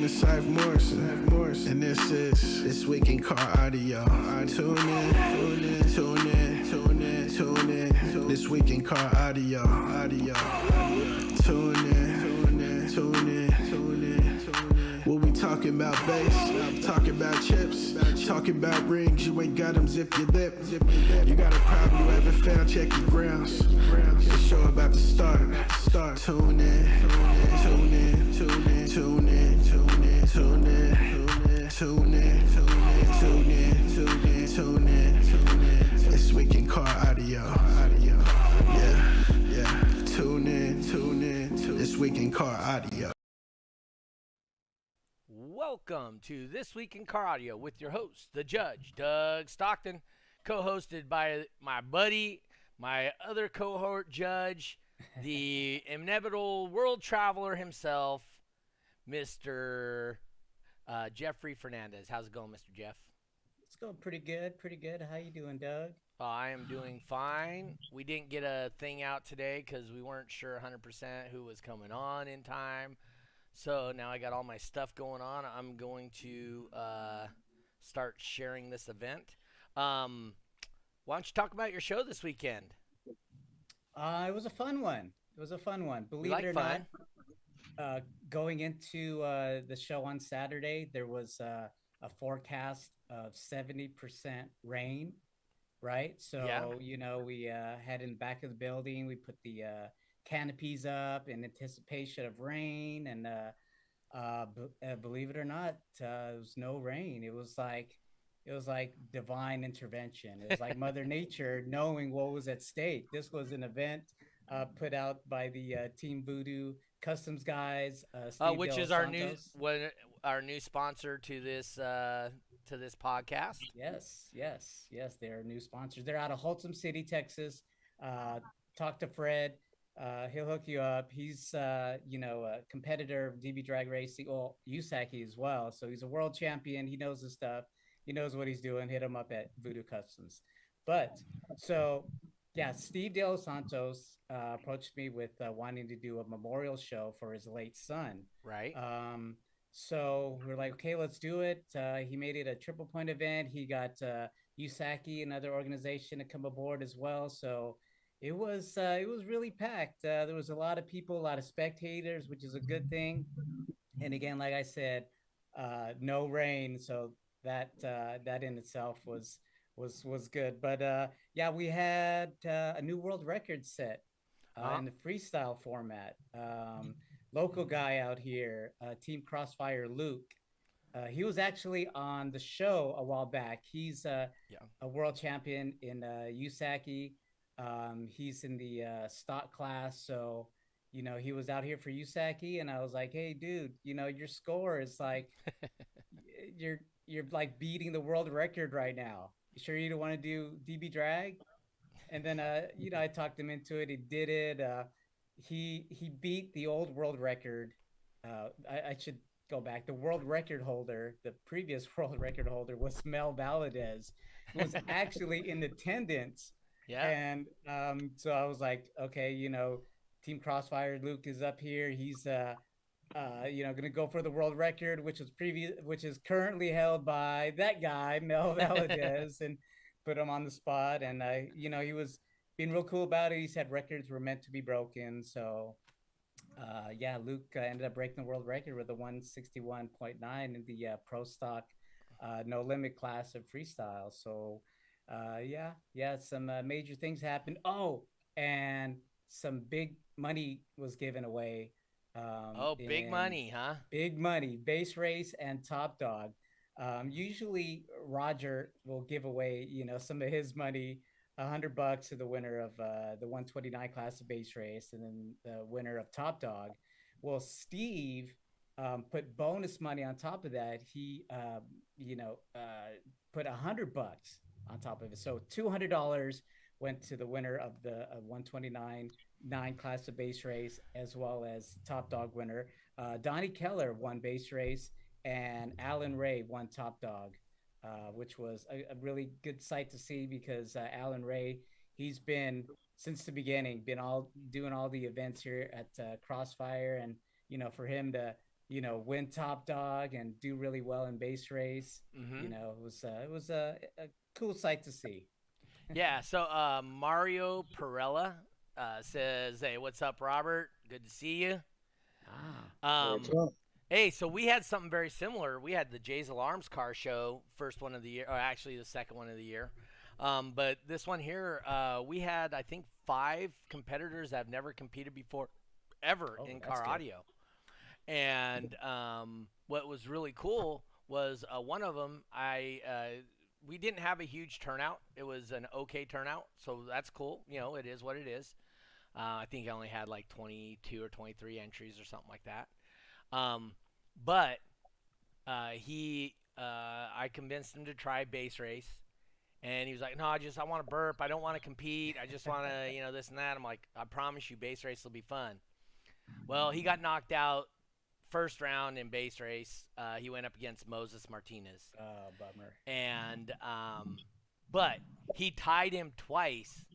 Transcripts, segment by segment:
is Cypher Morrison, and this is This Week in Car Audio. Tune in. This Week in Car Audio. Tune in. We'll be talking about bass, talking about chips, talking about rings. You ain't got them, zip your lip. You got a problem you haven't found, check your grounds. The show about to start. Tune in. This Week in Car Audio. Yeah. Tune in. This Week in Car Audio. Welcome to This Week in Car Audio with your host, the Judge, Doug Stockton, co-hosted by my buddy, my other cohort judge, the inevitable world traveler himself, Mr. Jeffrey Fernandez. How's it going, Mr. Jeff? It's going pretty good. How you doing, Doug? I am doing fine. We didn't get a thing out today because we weren't sure 100% who was coming on in time. So now I got all my stuff going on. I'm going to start sharing this event. Why don't you talk about your show this weekend? It was a fun one. Believe it or not, going into the show on Saturday, there was a forecast of 70% rain, right? So, we had in the back of the building, we put the canopies up in anticipation of rain, and believe it or not, there was no rain. It was like divine intervention. It was like Mother Nature knowing what was at stake. This was an event put out by the Team Voodoo Customs guys, which is our new sponsor to this podcast. Yes, they're new sponsors. They're out of Holton City, Texas. Talk to Fred. He'll hook you up. He's, a competitor of DB drag racing, T.W.I.C.A as well. So he's a world champion. He knows his stuff. He knows what he's doing. Hit him up at Voodoo Customs. Steve De Los Santos approached me with wanting to do a memorial show for his late son. Right. So we're like, okay, let's do it. He made it a triple point event. He got T.W.I.C.A, another organization, to come aboard as well. So it was really packed. There was a lot of people, a lot of spectators, which is a good thing. And again, like I said, no rain, so that in itself was good. But we had a new world record set in the freestyle format. Local guy out here, Team Crossfire Luke. He was actually on the show a while back. He's a world champion in T.W.I.C.A. He's in the stock class, so he was out here for T.W.I.C.A, and I was like, hey dude, your score is like you're like beating the world record right now. You sure you don't want to do DB drag? And then I talked him into it. He did it. He beat the old world record. I should go back. The world record holder, the previous world record holder, was Mel Valadez, who was actually in attendance. Yeah. And so I was like, okay, Team Crossfire Luke is up here. He's gonna go for the world record, which is currently held by that guy, Mel Valadez, and put him on the spot. And he was being real cool about it. He said records were meant to be broken. So Luke ended up breaking the world record with a 161.9 in the pro stock no limit class of freestyle. So some major things happened. And some big money was given away. Big money, huh? Big money, base race and top dog. Usually Roger will give away, some of his money, $100 to the winner of the 129 class of base race, and then the winner of top dog. Well, Steve put bonus money on top of that. He, put $100 on top of it. So $200 went to the winner of the 129 class of base race, as well as top dog winner. Donnie Keller won base race, and Alan Ray won top dog, which was a really good sight to see, because Alan Ray, he's been since the beginning, doing all the events here at Crossfire, and for him to win top dog and do really well in base race. Mm-hmm. It was a cool sight to see. Yeah. So Mario Perella says, "Hey, what's up, Robert? Good to see you." Ah, What's Um, up? Hey, so we had something very similar. We had the Jay's Alarms Car Show, first one of the year, or actually the second one of the year. But this one here, we had, I think, 5 competitors that have never competed before, ever oh, in that's car good. audio. And what was really cool was one of them, we didn't have a huge turnout. It was an okay turnout, so that's cool. It is what it is. I think I only had like 22 or 23 entries or something like that. Um, but I convinced him to try base race, and he was like, "No, I want to burp. I don't want to compete. I just want to, this and that." I'm like, "I promise you, base race will be fun." Well, he got knocked out first round in base race. He went up against Moses Martinez, Bummer. and but he tied him twice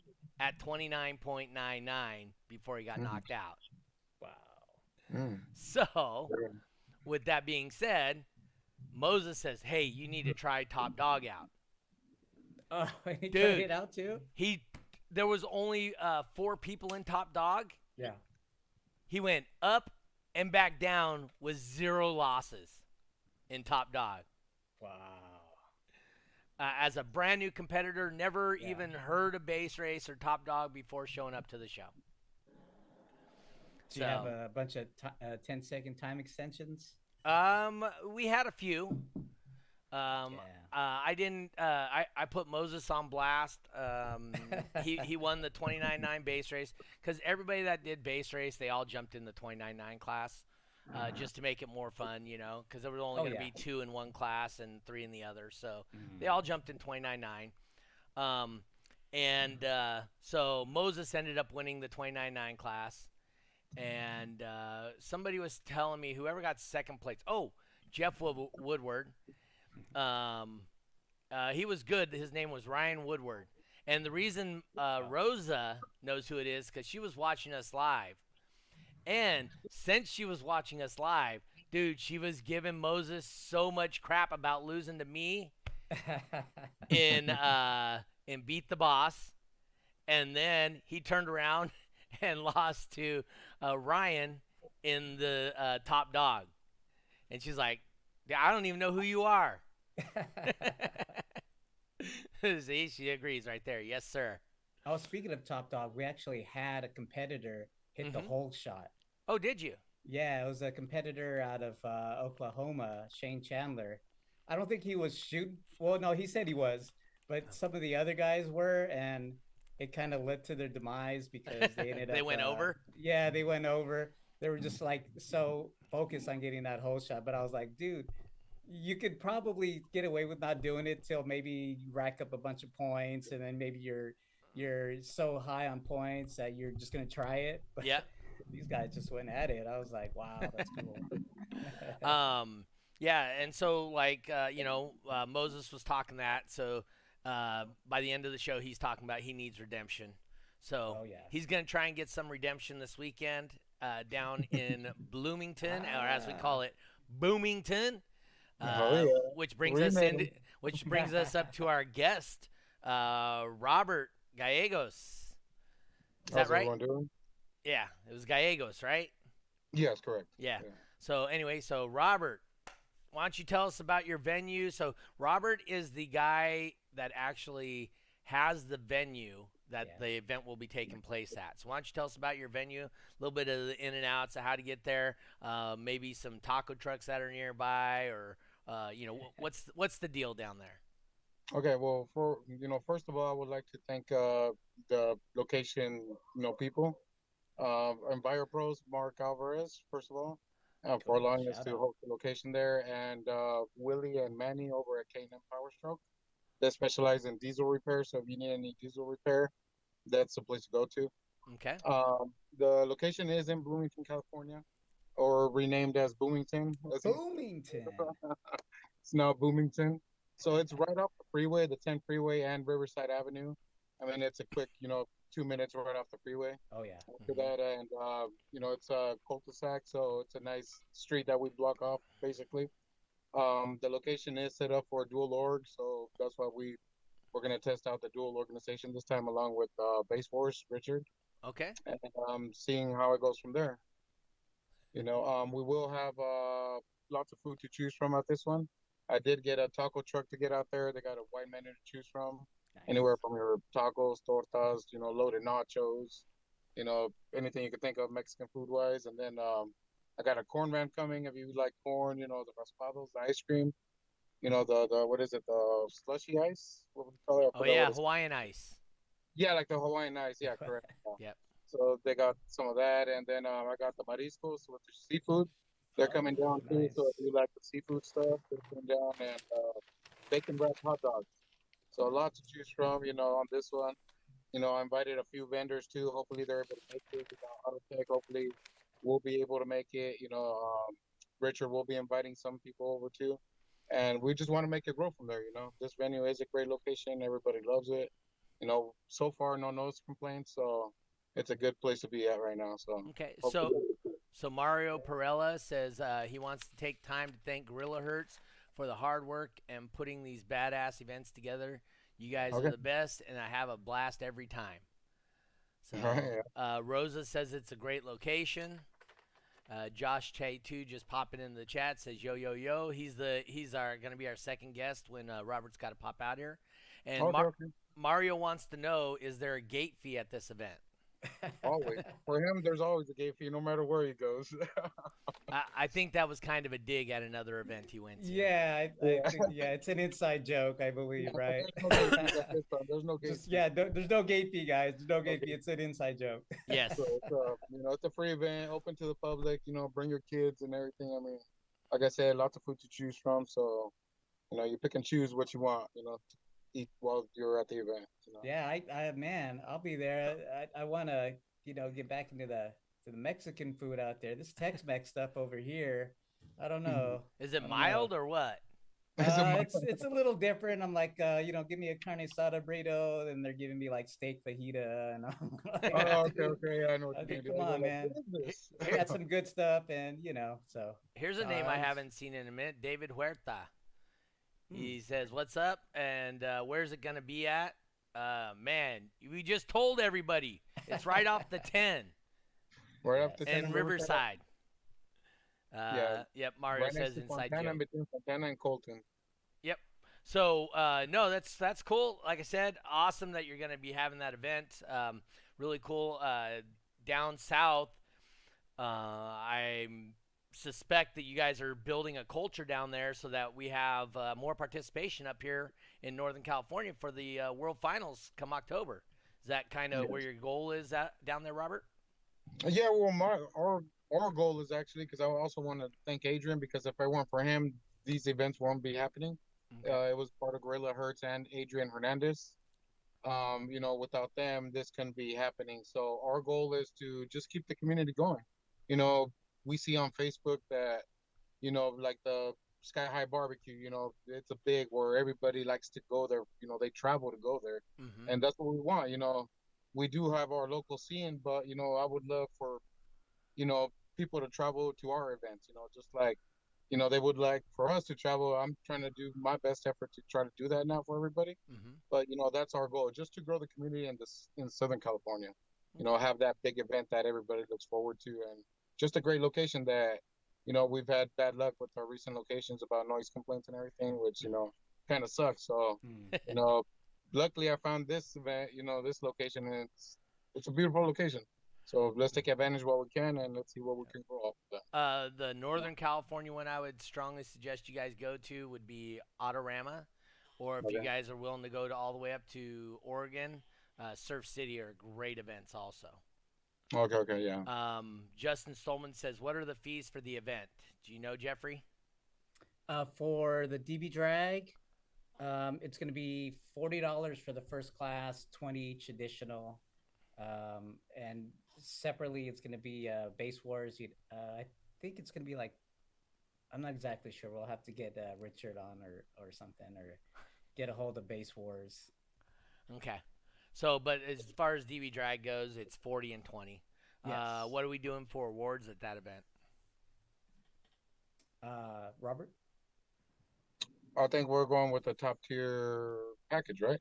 at 29.99 before he got Mm, knocked out. Wow. mm. So, Yeah. with that being said, Moses says, "Hey, you need to try Top Dog out." Oh, he tried Dude, it out too. he there was only 4 people in Top Dog. Yeah. He went up and back down with 0 losses in Top Dog. Wow. As a brand new competitor, never Yeah. even heard of base race or Top Dog before showing up to the show. Do you have So, a bunch of 10-second time extensions? we had a few. Um, Yeah. I didn't. I put Moses on blast. He won the 29.9 base race because everybody that did base race, they all jumped in the 29.9 class, just to make it more fun, because there was only Oh, going to yeah. be 2 in one class and 3 in the other. So they Mhm. all jumped in 29.9. And so Moses ended up winning the 29.9 class. And somebody was telling me whoever got second place. Oh, Jeff Woodward. Um, he was good. His name was Ryan Woodward. And the reason Rosa knows who it is because she was watching us live. And since she was watching us live, dude, she was giving Moses so much crap about losing to me in Beat the Boss. And then he turned around and lost to Ryan in the Top Dog. And she's like, I don't even know who you are. See, she agrees right there. Yes, sir. Oh, speaking of Top Dog, we actually had a competitor hit the Mm-hmm. whole shot. Oh, did you? Yeah, it was a competitor out of Oklahoma, Shane Chandler. I don't think he was shooting. Well, no, he said he was, but some of the other guys were, and it kind of led to their demise because they ended They up. went over. Yeah, they went over. They were just like so focused on getting that whole shot, but I was like, dude, you could probably get away with not doing it till maybe you rack up a bunch of points, and then maybe you're so high on points that you're just gonna try it. But Yeah. these guys just went at it. I was like, wow, that's cool. um, yeah, and so like Moses was talking that. So by the end of the show, he's talking about he needs redemption. So Oh yeah. he's gonna try and get some redemption this weekend down in Bloomington, or as we call it, Boomington. Oh yeah, Which brings we us met into him. which brings us up to our guest, Robert Gallegos. Is that How's right? everyone doing? Yeah, it was Gallegos, right? Yes, correct. Yeah. Yeah. So anyway, so Robert, why don't you tell us about your venue? So Robert is the guy that actually has the venue that Yeah. the event will be taking place at. So why don't you tell us about your venue, a little bit of the in and outs of how to get there, maybe some taco trucks that are nearby, or what's the deal down there? Okay. Well, first of all, I would like to thank the location, people, EnviroPros, Mark Alvarez, first of all, for Cool. allowing us Shout to out. host the location there, and Willie and Manny over at K&M Power Stroke. They specialize in diesel repair, so if you need any diesel repair, that's the place to go to. Okay. The location is in Bloomington, California, or renamed as Boomington. Boomington. It's now Boomington. So it's right off the freeway, the 10 freeway and Riverside Avenue. I mean, it's a quick, 2 minutes right off the freeway. Oh yeah. After that, and it's a cul-de-sac, so it's a nice street that we block off basically. The location is set up for a dual org, so that's why we're gonna test out the dual organization this time, along with Base Force Richard, Okay. and seeing how it goes from there. We will have lots of food to choose from at this one. I did get a taco truck to get out there. They got a wide menu to choose from, Nice. anywhere from your tacos, tortas, loaded nachos, anything you could think of Mexican food wise. And then I got a corn van coming. If you like corn, the raspados, the ice cream, the what is it, the slushy ice? What would you call it? I Oh forgot what yeah, it's. Hawaiian ice. Yeah, like the Hawaiian ice. Yeah, correct. Yeah. Yep. So they got some of that, and then I got the mariscos with the seafood. They're coming Oh, down too. So if nice. you like the seafood stuff, they're coming down, and bacon wrapped hot dogs. So a lot to choose from, on this one. I invited a few vendors too. Hopefully they're able to make it. Autotech, hopefully we'll be able to make it. Richard will be inviting some people over too, and we just want to make it grow from there. This venue is a great location. Everybody loves it. So far no noise complaints, so it's a good place to be at right now. So Okay. hopefully, So Mario Perella says he wants to take time to thank Gorilla Hertz for the hard work and putting these badass events together. You guys are okay. the best, and I have a blast every time. So All right, yeah. Rosa says it's a great location. Josh Tatu just popping in the chat says yo yo yo. He's our gonna be our second guest when Robert's got to pop out here. And Okay, okay. Mario wants to know, is there a gate fee at this event? Always for him, there's always a gate fee, no matter where he goes. I think that was kind of a dig at another event he went to. Yeah, I Yeah. think it's an inside joke, I believe, right? There's no gate fees at this time. There's no gate Just fees. there's no gate fee, guys. There's no No gate fee. gate. It's an inside joke. Yes. So it's a free event, open to the public. Bring your kids and everything. I mean, like I said, lots of food to choose from. So you pick and choose what you want. To eat while you're at the event. Yeah, man, I'll be there. I want to, get back into the Mexican food out there. This Tex-Mex stuff over here, I don't know. Is it I don't know. mild or what? It's a little different. I'm like, give me a carne asada burrito, and they're giving me like steak fajita, and I'm like, Oh, okay, dude, okay. Yeah, I know what you okay, mean. come You're on, like, man. what is I this? got some good stuff, and so. Here's a name I it's- haven't seen in a minute. David Huerta. Hmm. He says, "What's up? And where's it gonna be at? Man, we just told everybody. It's right off the 10 Right up to in 10 Riverside." Yeah. Yep. Mario Right next says to inside Fontana, joke. between Fontana and Colton. Yep. So no, that's cool. Like I said, awesome that you're gonna be having that event. Really cool. Down south, I suspect that you guys are building a culture down there so that we have more participation up here in Northern California for the World Finals come October. Is that kind of Yes. where your goal is at down there, Robert? Yeah, well, our goal is actually, because I also want to thank Adrian, because if it weren't for him, these events won't be happening. Okay. It was part of Gorilla Hertz and Adrian Hernandez. Without them, this couldn't be happening. So our goal is to just keep the community going. We see on Facebook that, like the Sky High Barbecue, it's a big where everybody likes to go there. They travel to go there, Mm-hmm. and that's what we want. We do have our local scene, but I would love for people to travel to our events. Just like they would like for us to travel. I'm trying to do my best effort to try to do that now for everybody. Mm-hmm. But that's our goal, just to grow the community in Southern California. Have that big event that everybody looks forward to, and just a great location that we've had bad luck with our recent locations about noise complaints and everything, which kind of sucks. So Hmm. luckily I found this event, this location, and it's a beautiful location. So let's take advantage while we can, and let's see what we can grow off of that. The Northern California one I would strongly suggest you guys go to would be Autorama, or if you Okay. guys are willing to go to all the way up to Oregon, Surf City are great events also. Okay, yeah. Justin Stolman says, "What are the fees for the event? Do you know, Jeffrey?" For the DB drag, it's going to be $40 for the first class, 20 each additional, and separately it's going to be Base Wars. I think it's going to be like, I'm not exactly sure. We'll have to get Richard on or something, or get a hold of Base Wars. Okay. So, but as far as DB drag goes, it's 40 and 20. Yes. What are we doing for awards at that event? Robert? I think we're going with the top tier package, right?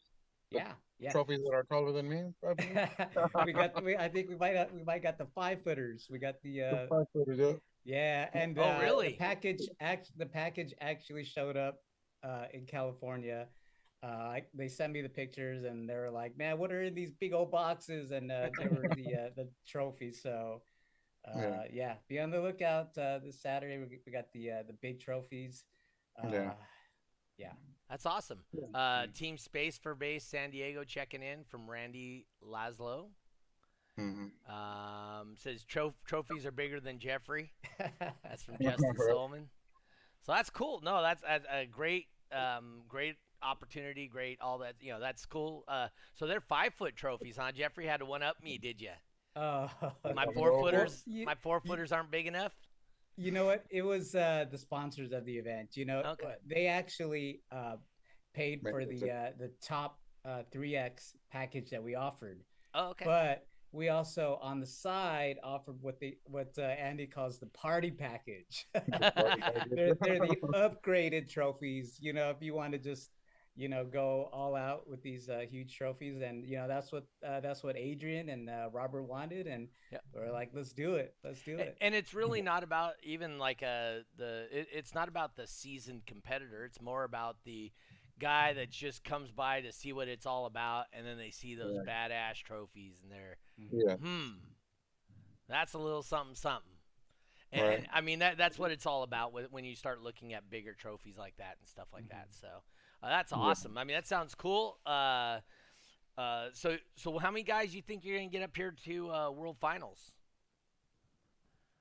The Yeah, yeah. trophies that are taller than me, I believe. I think we might got the 5-footers. We got the The 5 footers, yeah. yeah, and Oh, really? the package actually showed up in California. They sent me the pictures, and they were like, "Man, what are in these big old boxes?" And they were the trophies. So Yeah, yeah, be on the lookout this Saturday. We got the big trophies. yeah. Uh, yeah. That's awesome. Yeah. Team Space for Base San Diego checking in from Randy Laszlo. Mm-hmm. Says trophies are bigger than Jeffrey. That's from Right. Justin Stolman. So that's cool. No, that's a great, great opportunity. Great, all that. That's cool. So they're 5-foot trophies, huh? Jeffrey had to one up me, did you? Oh, My Well, 4-footers, you, my 4-footers aren't big enough. you know what? It was the sponsors of the event. Okay. They actually paid Make for it the top 3X package that we offered, Oh, okay. but we also on the side offered what Andy calls the party package. They're the upgraded trophies. If you want to just go all out with these huge trophies, and that's what Adrian and Robert wanted, and Yeah. we're like, let's do it, let's do it. And it's really not about even like it's not about the seasoned competitor. It's more about the guy that just comes by to see what it's all about, and then they see those badass trophies, and they're, Yeah. that's a little something something. And, Right. and I mean that's what it's all about when you start looking at bigger trophies like that and stuff like that. So that's awesome. I mean that sounds cool. So how many guys you think you're gonna get up here to World Finals?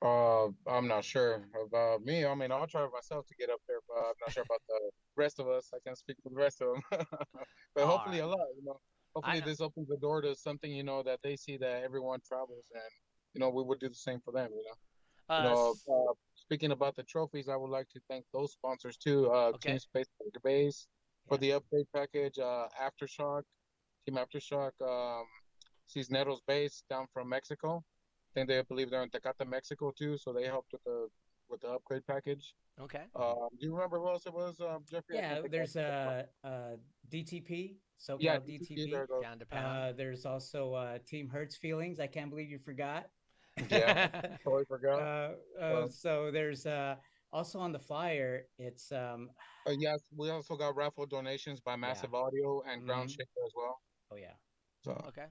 I'm not sure about me. I mean, I'll try myself to get up there, but I'm not sure about the rest of us. I can't speak for the rest of them, but All hopefully right. a lot. I Hopefully know. this opens the door to something, that they see that everyone travels, and we would do the same for them. Uh, Speaking about the trophies, I would like to thank those sponsors too. Team okay. Space Base for Yeah. the upgrade package. Aftershock, Team Aftershock, Cisneros Base down from Mexico. I think they believe they're in Tecate, Mexico too, so they helped with the upgrade package. Okay. Do you remember who else it was, Jeffrey? I can Yeah, think there's of. DTP, Yeah, SoCal DTP, DTP. there it goes. Down to pound. There's also Team Hurts Feelings. I can't believe you forgot. Yeah, totally forgot. So there's also on the flyer. It's Yes, we also got raffle donations by yeah. Massive Audio and Ground Mhm. Shaker as well. Oh yeah, So, Okay.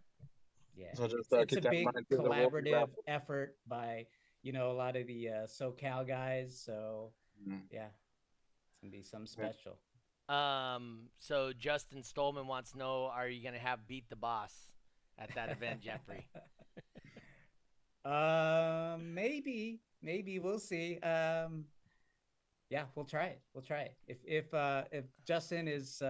yeah. so just It's keep a that in big mind too. There will be collaborative raffles. effort by a lot of the SoCal guys. So Mhm. yeah, it's gonna be something Yeah. special. So Justin Stolman wants to know: are you gonna have Beat the Boss at that event, Jeffrey? Maybe we'll see. Yeah, we'll try it. We'll try it. If Justin is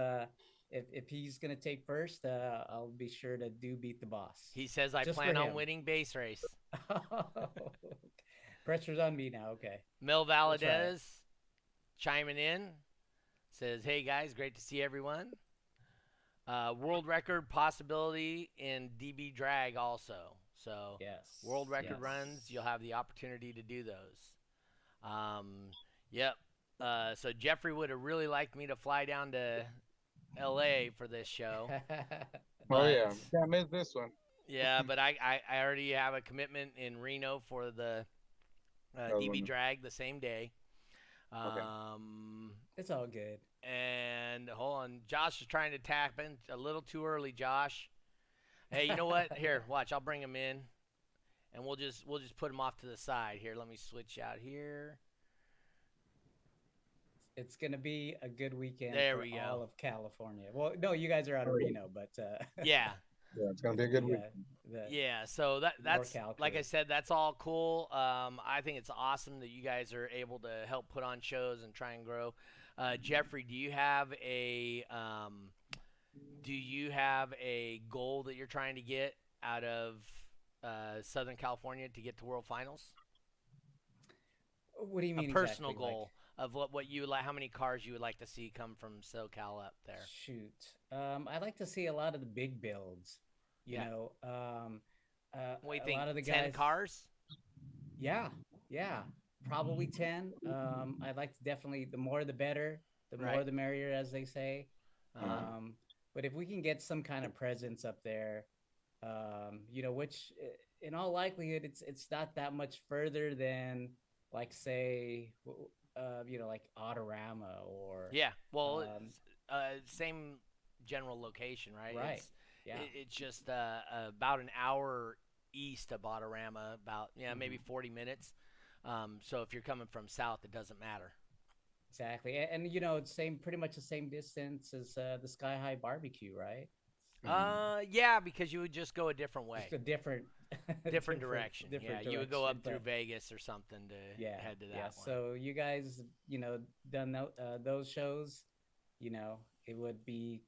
if he's gonna take first, I'll be sure to beat the boss. He says I Just plan for on him. winning base race. Pressure's on me now. Okay. Mel We'll try it. Valadez chiming in says, "Hey guys, great to see everyone. World record possibility in DB drag also. So Yes. world record yes. runs, you'll have the opportunity to do those. Yep. So Jeffrey would have really liked me to fly down to LA for this show. Oh yeah, But can't miss this one. yeah, but I already have a commitment in Reno for the DB drag the same day. It's all good. And hold on, Josh is trying to tap in a little too early, Josh. Hey, you know what? Here, watch. I'll bring him in, and we'll just put him off to the side. Here, let me switch out here. It's gonna be a good weekend There for we all go. of California. Well, no, you guys are out of Reno, but Yeah, Yeah, it's gonna be a good week. yeah. So that's NorCal like I crew. said, that's all cool. I think it's awesome that you guys are able to help put on shows and try and grow. Jeffrey, do you have a goal that you're trying to get out of Southern California to get to World Finals? What do you mean? A personal exactly? goal of what you would like, how many cars you would like to see come from SoCal up there. Shoot. I'd like to see a lot of the big builds. You Yeah. know, What do you a think? lot of the 10 guys. cars? Yeah, yeah, probably 10. I'd like to definitely, the more the better, the more Right. the merrier, as they say. Uh-huh. But if we can get some kind of presence up there, you know, which in all likelihood, it's not that much further than, like, say, you know, like Autorama or, Yeah. Well, um, same general location, right? right. Yeah, It's just about an hour east of Autorama, about maybe hmm 40 minutes. So if you're coming from south, it doesn't matter. exactly. And, you know, it's same, pretty much the same distance as the Sky High Barbecue, right? Yeah, because you would just go a different Just way, a different, different direction. Yeah, different you would go direction, up through but Vegas or something yeah, to head to yeah. that one. So you guys, you know, done those shows, you know, it would be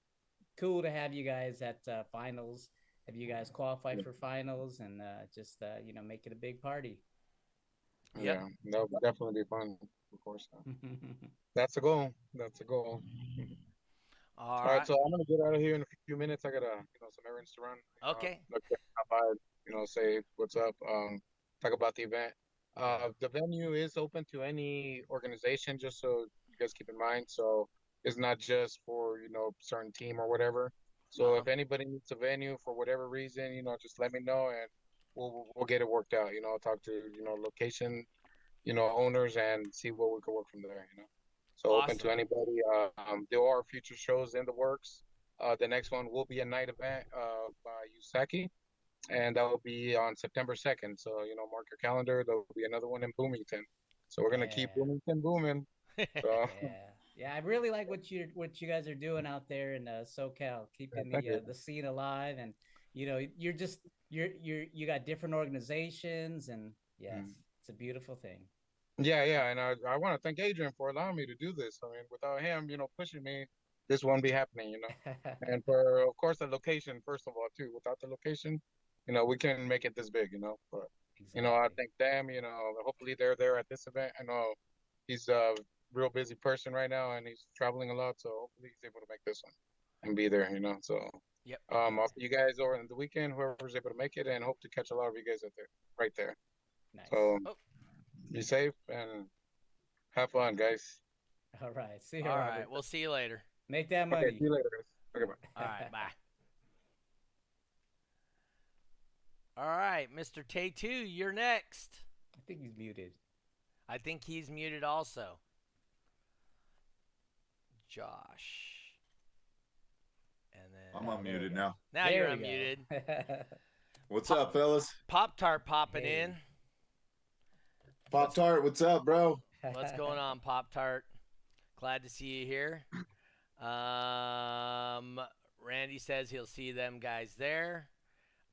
cool to have you guys at finals. Have you guys qualify for finals and just you know, make it a big party. Yep. Yeah, that would definitely be fun, of course. That's a goal. That's a goal. All All right, right. so I'm gonna get out of here in a few minutes. I got some errands to run. Okay. Look by, say what's up. Talk about the event. Uh-huh. The venue is open to any organization, just so you guys keep in mind. So it's not just for certain team or whatever. So Uh-huh. if anybody needs a venue for whatever reason, just let me know and we'll get it worked out. I'll talk to location owners and see what we can work from there. So open to Awesome. anybody. There are future shows in the works. The next one will be a night event by T.W.I.C.A, and that will be on September 2nd. So mark your calendar. There will be another one in Bloomington. So we're gonna keep Yeah. Bloomington booming. So Yeah, yeah. I really like what you guys are doing out there in SoCal, yeah, keeping thank you. the scene alive, and you know, you're just you got different organizations, and yes, Mm. it's a beautiful thing. Yeah, and I want to thank Adrian for allowing me to do this. I mean, without him, pushing me, this won't be happening. And for, of course, the location, first of all, too. Without the location, we can make it this big. But, I Exactly. thank them, hopefully they're there at this event. I know he's a real busy person right now and he's traveling a lot. So hopefully he's able to make this one and be there. So, Yep. I'll see you guys over in the weekend, whoever's able to make it, and hope to catch a lot of you guys out there, right there. Nice. So Oh, be safe and have fun, guys. All right. See you, all right. Robert. We'll see you later. Make that Okay, see money. you later, guys. Okay, bye. All right. Bye. All right, Mr. Tatu, you're next. I think he's muted. I think he's muted also. Josh. And I'm then There we unmuted go. now. now you're There we unmuted. go. What's Pop, up, fellas? Pop Tart popping Hey. in. Pop Tart, what's up, bro? What's going on, Pop Tart? Glad to see you here. Randy says he'll see them guys there.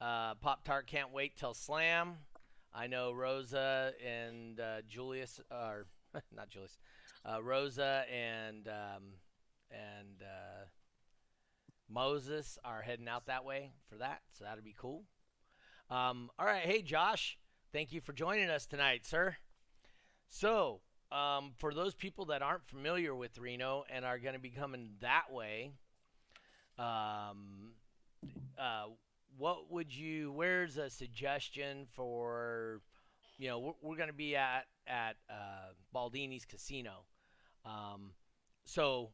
Pop Tart can't wait till Slam. I know Rosa and Julius, or not Julius, Rosa and Moses are heading out that way for that, so that'll be cool. All right, hey Josh, thank you for joining us tonight, sir. So, for those people that aren't familiar with Reno and are going to be coming that way, um, uh, what would you? Where's a suggestion for? We're going to be at Baldini's Casino. Um, so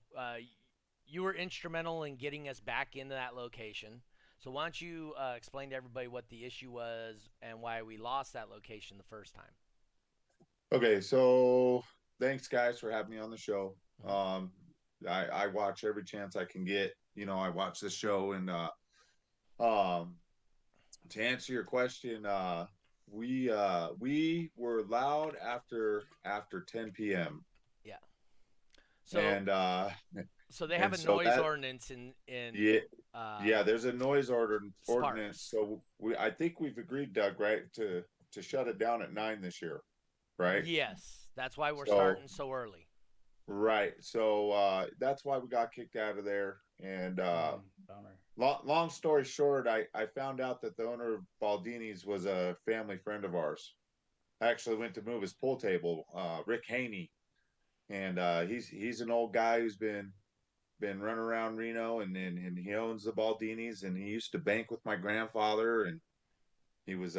you were instrumental in getting us back into that location. So why don't you explain to everybody what the issue was and why we lost that location the first time? Okay, so thanks guys for having me on the show. Mhm. I watch every chance I can get. I watch the show and um to answer your question, we were loud after 10 p.m. Yeah. So and so they have and a so noise that ordinance in yeah, um, yeah, there's a noise ordinance. Sparks. So I think we've agreed, Doug, right, to shut it down at 9 this year, right? Yes, that's why we're So starting so early. right. So that's why we got kicked out of there. And Bummer. long story short, I found out that the owner of Baldini's was a family friend of ours. I actually went to move his pool table, Rick Haney, and he's an old guy who's been been running around Reno, and he owns the Baldinis, and he used to bank with my grandfather, and he was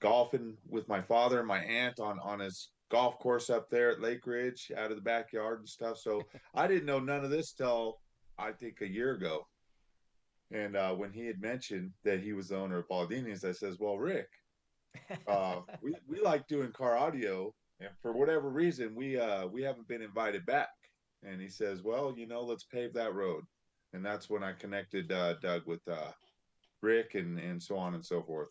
golfing with my father and my aunt on his golf course up there at Lake Ridge out of the backyard and stuff. So I didn't know none of this till I think a year ago. And when he had mentioned that he was the owner of Baldini's, I says, "Well, Rick, we like doing car audio, and for whatever reason, we haven't been invited back." And he says, "Well, let's pave that road." And that's when I connected Doug with Rick and so on and so forth.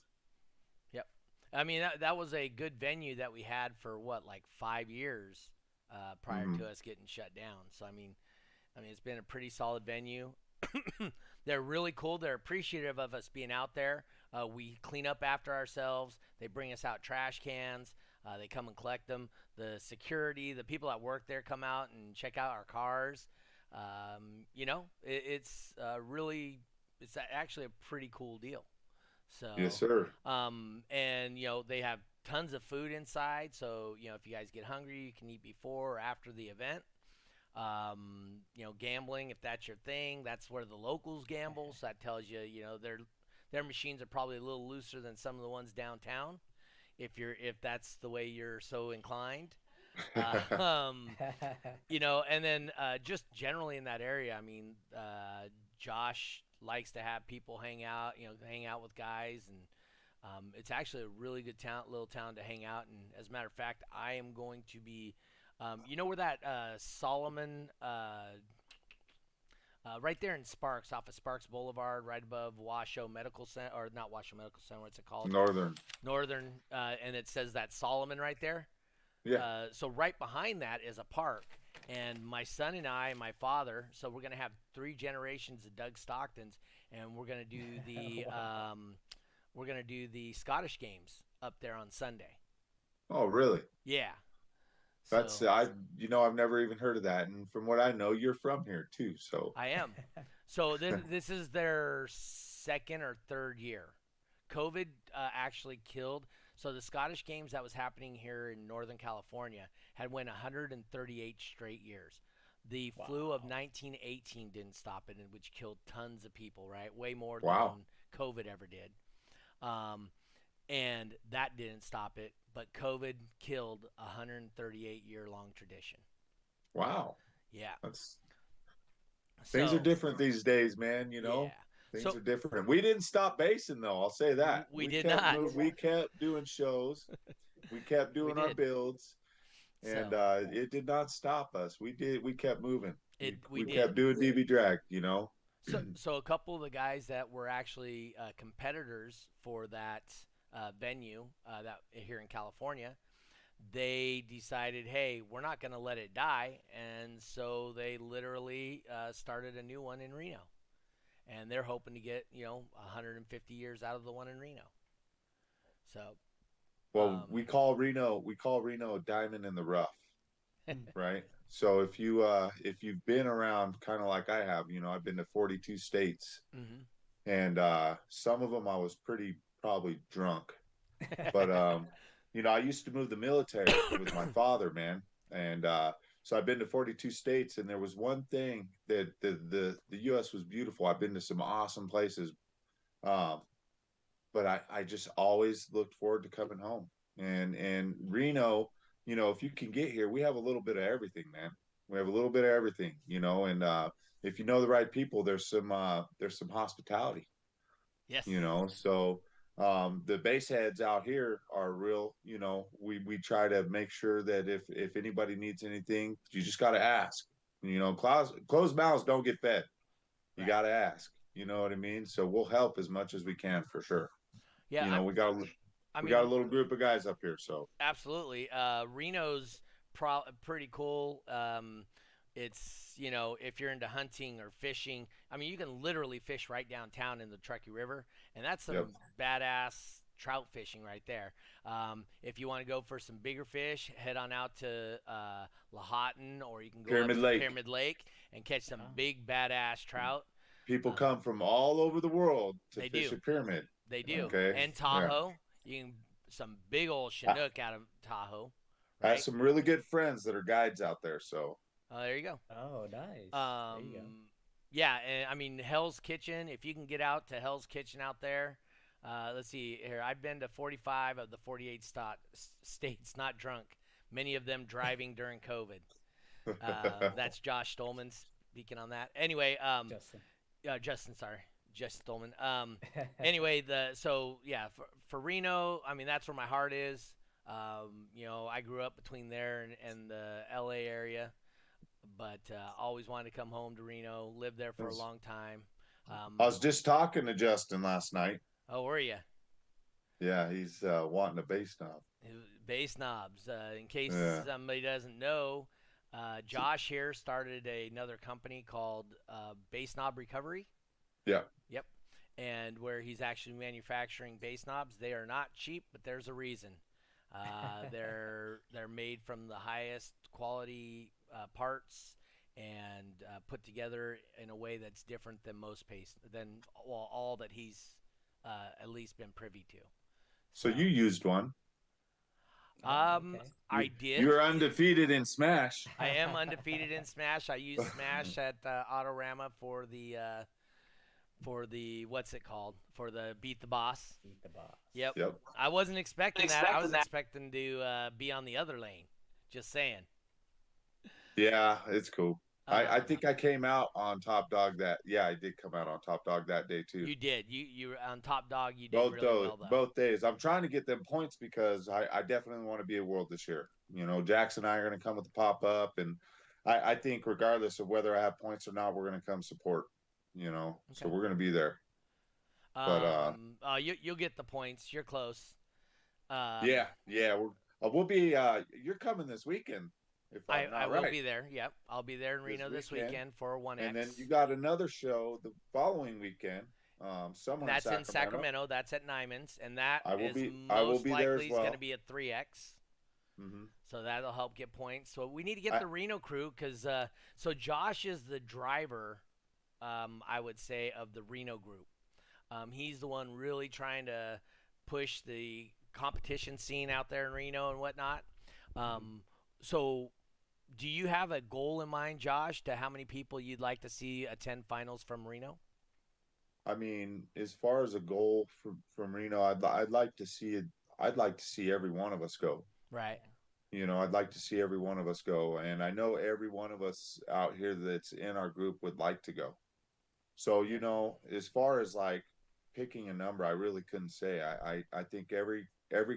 Yep. I mean, that was a good venue that we had for what, like 5 years prior to us getting shut down. So I mean, it's been a pretty solid venue. They're really cool. They're appreciative of us being out there. We clean up after ourselves. They bring us out trash cans. They come and collect them. The security, the people that work there come out and check out our cars. It's actually a pretty cool deal. So Yes, sir. and they have tons of food inside. So if you guys get hungry, you can eat before or after the event. Gambling, if that's your thing, that's where the locals gamble. So that tells you, their machines are probably a little looser than some of the ones downtown. If that's the way you're so inclined. And then just generally in that area, I mean, Josh likes to have people hang out with guys, and it's actually a really good little town to hang out. And as a matter of fact, I am going to be, where that Solomon, right there in Sparks, off of Sparks Boulevard, right above Washoe Medical Center, or not Washoe Medical Center, what's it called? Northern, and it says that Solomon right there. yeah. So right behind that is a park, and my son and I, and my father, so we're gonna have 3 generations of Doug Stocktons, and we're gonna do the Scottish games up there on Sunday. Oh, really? Yeah. That's So I've never even heard of that, and from what I know, you're from here too. So I am. So this is their second or third year. COVID actually killed. So the Scottish games that was happening here in Northern California had went 138 straight years. The flu of 1918 didn't stop it, which killed tons of people, right? Way more Wow. than COVID ever did. And that didn't stop it, but COVID killed a 138-year-long tradition. Wow. Yeah. Things are different these days, man. Yeah. Things are different. We didn't stop basing, though. I'll say that. We did not. We kept doing shows. We kept doing our builds, and it did not stop us. We kept moving. We kept doing DB drag. So a couple of the guys that were actually competitors for that venue that here in California, they decided, hey, we're not going to let it die, and so they literally started a new one in Reno. And they're hoping to get 150 years out of the one in Reno. So, well, we call Reno a diamond in the rough, right? So if you've been around kind of like I have, I've been to 42 states, and some of them I was probably drunk, but I used to move the military with my father, man, and so I've been to 42 states, and there was one thing that the U.S. was beautiful. I've been to some awesome places, but I just always looked forward to coming home. And Reno, if you can get here, we have a little bit of everything, man. We have a little bit of everything, and if you know the right people, there's some hospitality. Yes. So the base heads out here are real. We try to make sure that if anybody needs anything, you just got to ask. Closed mouths don't get fed. You got to ask. You know what I mean? So we'll help as much as we can, for sure. Yeah. We got a little group of guys up here. So absolutely. Reno's pretty cool. It's, if you're into hunting or fishing, I mean, you can literally fish right downtown in the Truckee River, and that's some badass trout fishing right there. If you want to go for some bigger fish, head on out to Lahontan, or you can go up to Pyramid Lake and catch some big badass trout. People come from all over the world to fish at Pyramid. They do. Okay. And Tahoe. Yeah. You can some big old Chinook out of Tahoe. Right? I have some really good friends that are guides out there, so Oh, there you go. Oh, nice. There you go. Yeah, and I mean Hell's Kitchen. If you can get out to Hell's Kitchen out there, let's see here. I've been to 45 of the 48 states, not drunk. Many of them driving during COVID. That's Josh Stolman speaking on that. Anyway, Justin. Justin, sorry, Just Stolman. Anyway, for Reno, I mean that's where my heart is. I grew up between there and the LA area, but always wanted to come home to Reno. Lived there for a long time. I was just talking to Justin last night. Oh, were you? Yeah, he's wanting a bass knob. Bass knobs. In case somebody doesn't know, Josh here started another company called Bass Knob Recovery. Yeah. Yep. And where he's actually manufacturing bass knobs. They are not cheap, but there's a reason. They're made from the highest quality parts and put together in a way that's different than all that he's at least been privy to. So you used one. Okay. I did. You're undefeated in Smash. I am undefeated in Smash. I used Smash at Autorama for the what's it called? For the Beat the Boss. Beat the Boss. Yep. Yep. I wasn't expecting that. I was expecting to be on the other lane. Just saying. Yeah, it's cool. I think I came out on Top Dog that. Yeah, I did come out on Top Dog that day too. You did. You were on Top Dog. You did both really those, well though. both days. I'm trying to get them points because I definitely want to be a world this year. Jackson and I are going to come with the pop up, and I think regardless of whether I have points or not, we're going to come support. So we're going to be there. But you'll get the points. You're close. Yeah, we'll be. You're coming this weekend. If I will be there. Yep, I'll be there in Reno this weekend for 1X. And then you got another show the following weekend. Somewhere that's in Sacramento. That's at Nyman's, and that I will is be most there likely as well. going to be at 3X. Mm-hmm. So that'll help get points. So we need to get the Reno crew because so Josh is the driver, I would say, of the Reno group. He's the one really trying to push the competition scene out there in Reno and whatnot. So do you have a goal in mind, Josh, to how many people you'd like to see attend finals from Reno? I mean, as far as a goal from Reno, I'd like to see it. I'd like to see every one of us go. Right. I'd like to see every one of us go, and I know every one of us out here that's in our group would like to go. So as far as like picking a number, I really couldn't say. I think every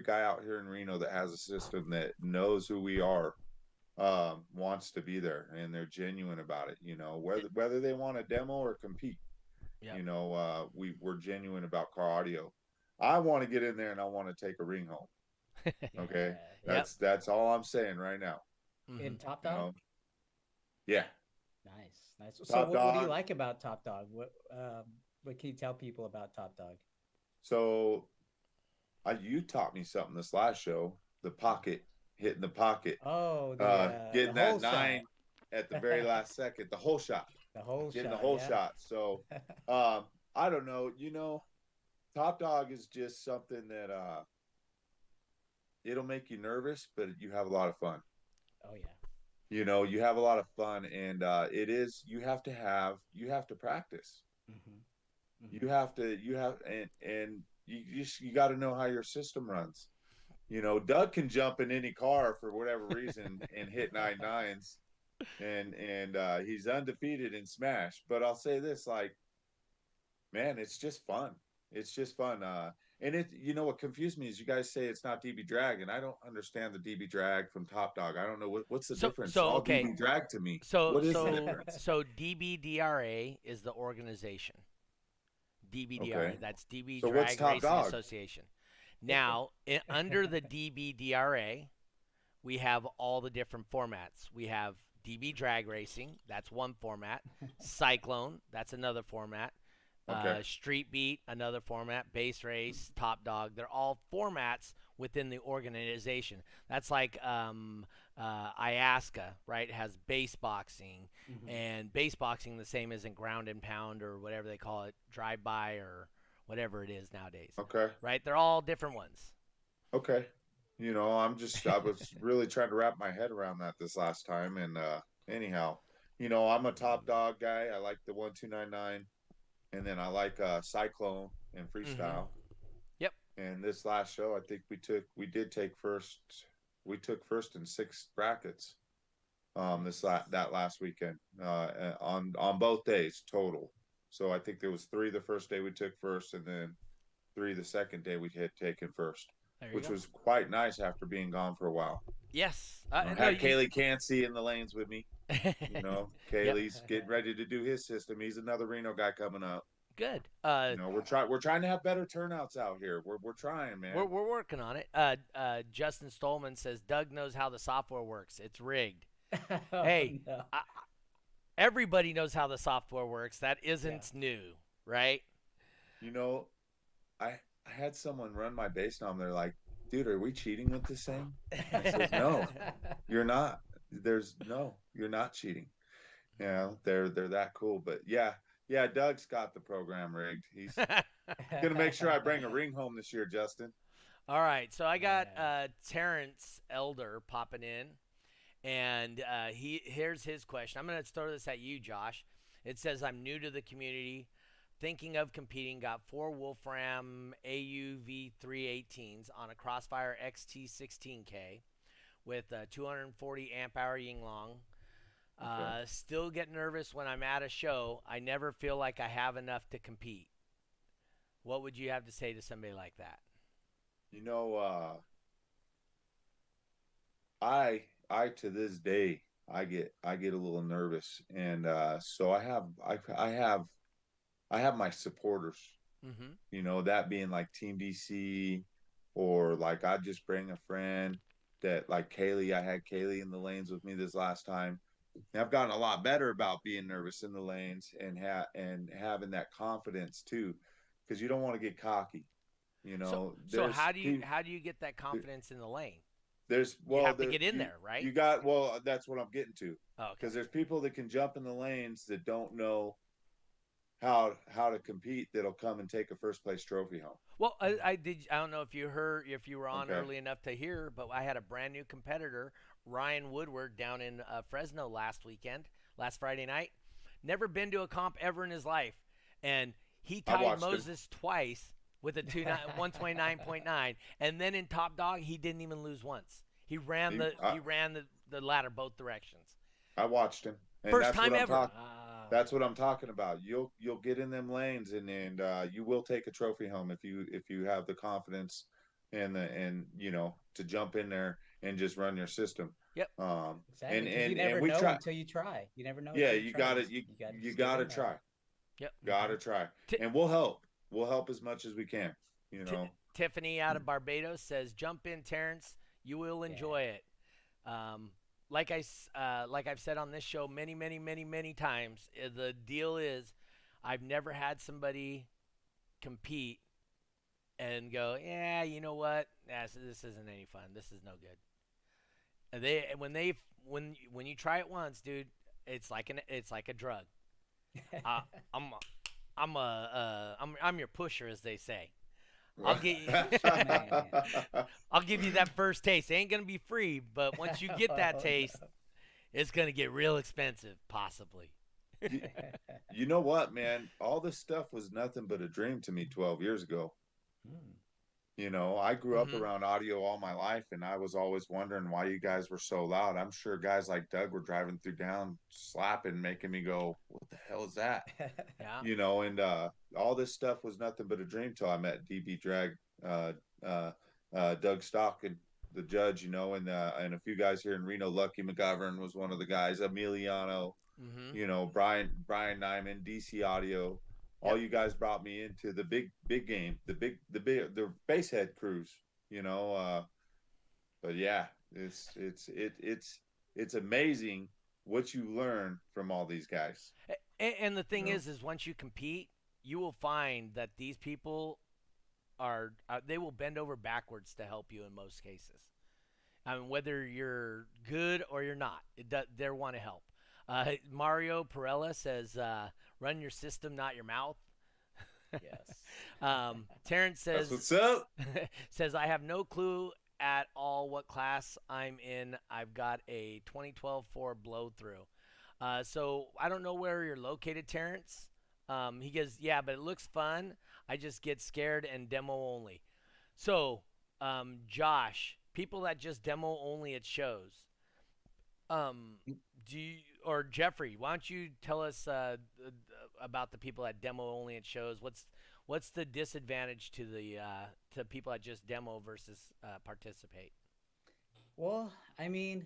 guy out here in Reno that has a system that knows who we are wants to be there, and they're genuine about it. Whether they want to demo or compete. Yep. We're genuine about car audio. I want to get in there and I want to take a ring home. Okay, that's all I'm saying right now. In Top Dog. Yeah. Nice. So what do you like about Top Dog? What can you tell people about Top Dog? So, you taught me something this last show. The pocket, hitting the pocket. Oh, getting that 9 shot. At the very last second. The whole shot. Getting the whole shot. So, I don't know. Top Dog is just something that it'll make you nervous, but you have a lot of fun. Oh yeah. You have a lot of fun, and you have to practice. Mm-hmm. Mm-hmm. You got to know how your system runs. Doug can jump in any car for whatever reason and hit 9 9s, and he's undefeated in Smash. But I'll say this, man, it's just fun. It's just fun. And what confused me is you guys say it's not DB drag, and I don't understand the DB drag from Top Dog. I don't know what's the difference. So DB drag to me. What is the difference? So DBDRA is the organization. DBDRA, that's DB Drag Racing Association. Now, under the DBDRA, we have all the different formats. We have DB Drag Racing, that's one format. Cyclone, that's another format. Street Beat, another format. Base Race, Top Dog. They're all formats within the organization. That's like IASCA, right? It has base boxing, and base boxing the same as in ground and pound or whatever they call it, drive by or whatever it is nowadays. Okay. Right? They're all different ones. Okay. I was really trying to wrap my head around that this last time, and anyhow, you know, I'm a top dog guy. I like the 1299, and then I like Cyclone and Mm-hmm. freestyle. Yep. And this last show, I think we did take first. We took first in 6 brackets. That last weekend, on both days total. So I think there was 3 the first day we took first, and then 3 the second day we had taken first, There you which go. was quite nice after being gone for a while. Yes. You know, No, had Kaylee Cansey in the lanes with me. You know, Yep. Kaylee's getting ready to do his system. He's another Reno guy coming up. Good. You know, we're trying to have better turnouts out here. We're trying, We're man. we're working on it. Justin Stolman says Doug knows how the software works. It's rigged. Oh, Hey, no. everybody knows how the software works. That Yeah. isn't new, right? You know, I had someone run my base nom. They're like, dude, are we cheating with this thing? I says, no, you're not. You're not cheating. You know, they're that cool. But yeah, Doug's got the program rigged. He's gonna make sure I bring a ring home this year, Justin. All right, so I got Yeah. Terrence Elder popping in, and here's his question. I'm going to throw this at you, Josh. It says, I'm new to the community, thinking of competing, got 4 Wolfram AUV 318s on a Crossfire XT16K with a 240 amp hour Yinglong. Okay. Still get nervous when I'm at a show. I never feel like I have enough to compete. What would you have to say to somebody like that? You know, I to this day I get a little nervous, and so I have my supporters. Mm-hmm. You know, that being like Team BC, or like I just bring a friend that like Kaylee. I had Kaylee in the lanes with me this last time. And I've gotten a lot better about being nervous in the lanes and having that confidence too, because you don't want to get cocky. You So know, so how do you get that confidence in the lane? there's You well have to there get in there, right? you got well that's what I'm getting to, Oh, because okay. there's people that can jump in the lanes that don't know how to compete, that'll come and take a first place trophy home. Well, I did. I don't know if you were on Okay. early enough to hear, but I had a brand new competitor, Ryan Woodward, down in Fresno last Friday night. Never been to a comp ever in his life, and he I tied watched him. Moses twice with a 129.9, and then in Top Dog he didn't even lose once. He ran he, the ladder both directions. I watched him, and First time ever. Wow. that's what I'm talking about. You'll get in them lanes, and you will take a trophy home if you have the confidence and you know, to jump in there and just run your system. Yep. Exactly, because you And never we know try. until you try. You never know Yeah, until you try. You got to you just get gotta in there. try. Yep. Gotta try. T- And we'll help. We'll help as much as we can. You T- know. Tiffany out of Barbados says, "Jump in, Terrence. You will enjoy Yeah. it." Um, like I've said on this show many times, the deal is, I've never had somebody compete and go, "Yeah, you know what? This isn't any fun. This is no good." And when you try it once, dude, it's like a drug. Uh, I'm I'm your pusher, as they say. I'll get Pusher man. I'll give you that first taste. It ain't gonna be free, but once you get that Oh, taste, it's gonna get real expensive, possibly. you, you know what, man? All this stuff was nothing but a dream to me 12 years ago. no. You know, I grew up Hmm. around audio all my life, and I was always wondering why you guys were so loud. I'm sure guys like Doug were driving through down, slapping, making me go, "What the hell is that?" Yeah. You know, and all this stuff was nothing but a dream till I met DB Drag, uh, uh, Doug Stock, and the judge. You know, and a few guys here in Reno. Lucky McGovern was one of the guys. Emiliano, Hmm. you know, Brian Nyman, DC Audio. All Yep. you guys brought me into the big game, the base head crews. You know, but yeah, it's amazing what you learn from all these guys. And the You thing know, is once you compete, you will find that these people they will bend over backwards to help you in most cases. I mean, whether you're good or you're not, they want to help. Mario Perella says, "Run your system, not your mouth." Yes. Terrence that's says what's up. says I have no clue at all what class I'm in. I've got a 2012 Ford blow through. So I don't know where you're located, Terrence. He goes, yeah, but it looks fun. I just get scared and demo only. So, Josh, people that just demo only at shows, um, do you, or Jeffrey, why don't you tell us about the people that demo only at shows? What's the disadvantage to the to people that just demo versus participate? Well, I mean,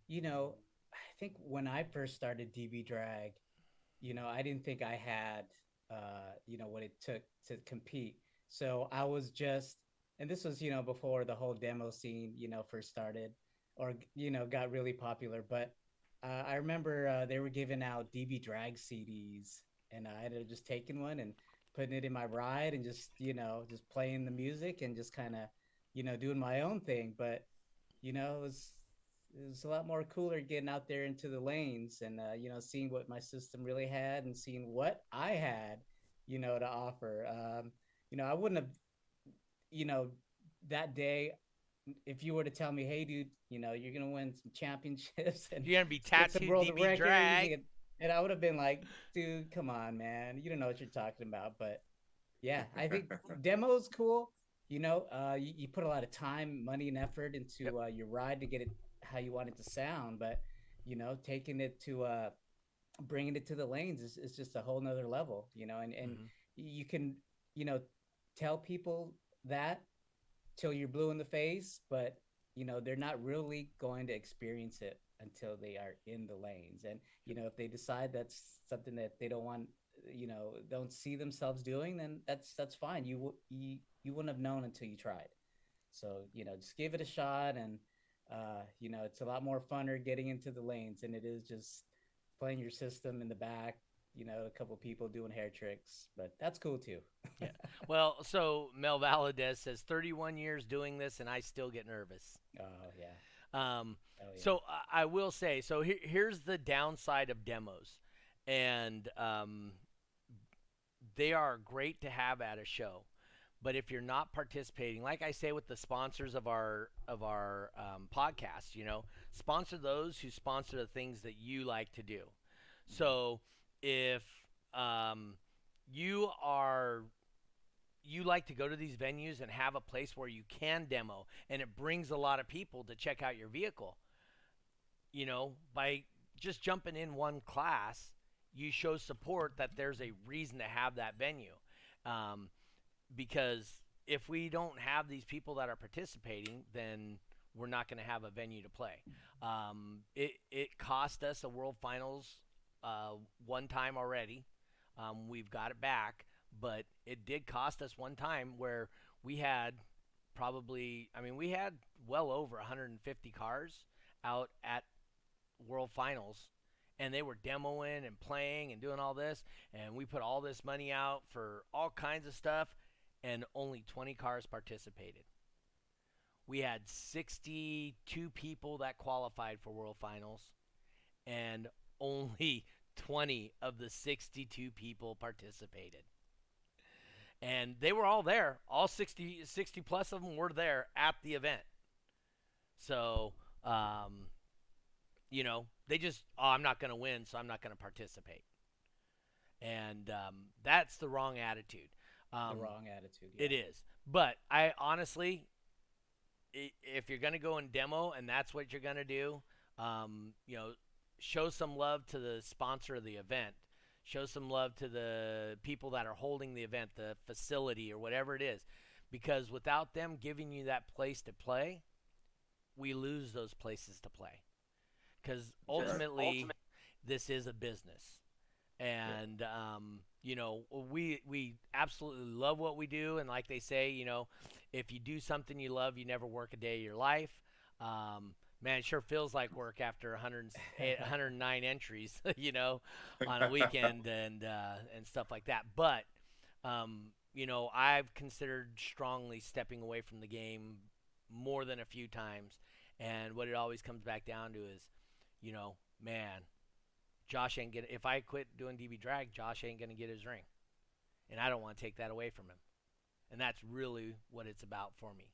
you know, I think when I first started DB drag, I didn't think I had, what it took to compete. So I was just, and this was, before the whole demo scene, first started or, got really popular. But I remember they were giving out DB drag CDs, and I ended up just taking one and putting it in my ride and just, just playing the music and just kind of, doing my own thing. But, it was a lot more cooler getting out there into the lanes and seeing what my system really had and seeing what I had to offer. I wouldn't have you know that day, if you were to tell me, hey dude, you're gonna win some championships and You're gonna be get some tattooed world DB records, drag. and I would have been like, dude, come on, man, you don't know what you're talking about. But yeah, I think demo's cool. You put a lot of time, money, and effort Yep. into your ride to get it how you want it to sound. But taking it to bringing it to the lanes is just a whole nother level. And Hmm. you can you know tell people that till you're blue in the face, but they're not really going to experience it until they are in the lanes. And if they decide that's something that they don't want, don't see themselves doing, then that's fine. You wouldn't have known until you tried. So just give it a shot. And it's a lot more funner getting into the lanes than it is just playing your system in the back. A couple people doing hair tricks, but that's cool too. Yeah. Well, so Mel Valadez says 31 years doing this and I still get nervous. Oh yeah. Um, Oh yeah. so I will say, so here's the downside of demos, and they are great to have at a show. But if you're not participating, like I say with the sponsors of our podcast, sponsor those who sponsor the things that you like to do. So if um, you are you like to go to these venues and have a place where you can demo and it brings a lot of people to check out your vehicle, by just jumping in one class, you show support that there's a reason to have that venue. Um, because if we don't have these people that are participating, then we're not going to have a venue to play. It cost us a World Finals one time already. We've got it back, but it did cost us one time where we had we had well over 150 cars out at World Finals, and they were demoing and playing and doing all this, and we put all this money out for all kinds of stuff, and only 20 cars participated. We had 62 people that qualified for World Finals, and only 20 of the 62 people participated. And they were all there. All 60 plus of them were there at the event. So, they just, oh, I'm not going to win, so I'm not going to participate. And that's the wrong attitude. The wrong attitude. It Yeah. is. But I honestly, if you're going to go and demo and that's what you're going to do, um, you know, show some love to the sponsor of the event. Show some love to the people that are holding the event, the facility or whatever it is. Because without them giving you that place to play, we lose those places to play. Because ultimately, this is a business. And we absolutely love what we do, and like they say, if you do something you love, you never work a day of your life. Man, it sure feels like work after 109 entries, on a weekend and stuff like that. But I've considered strongly stepping away from the game more than a few times, and what it always comes back down to is, man, Josh ain't get. If I quit doing DB drag, Josh ain't gonna get his ring, and I don't want to take that away from him. And that's really what it's about for me.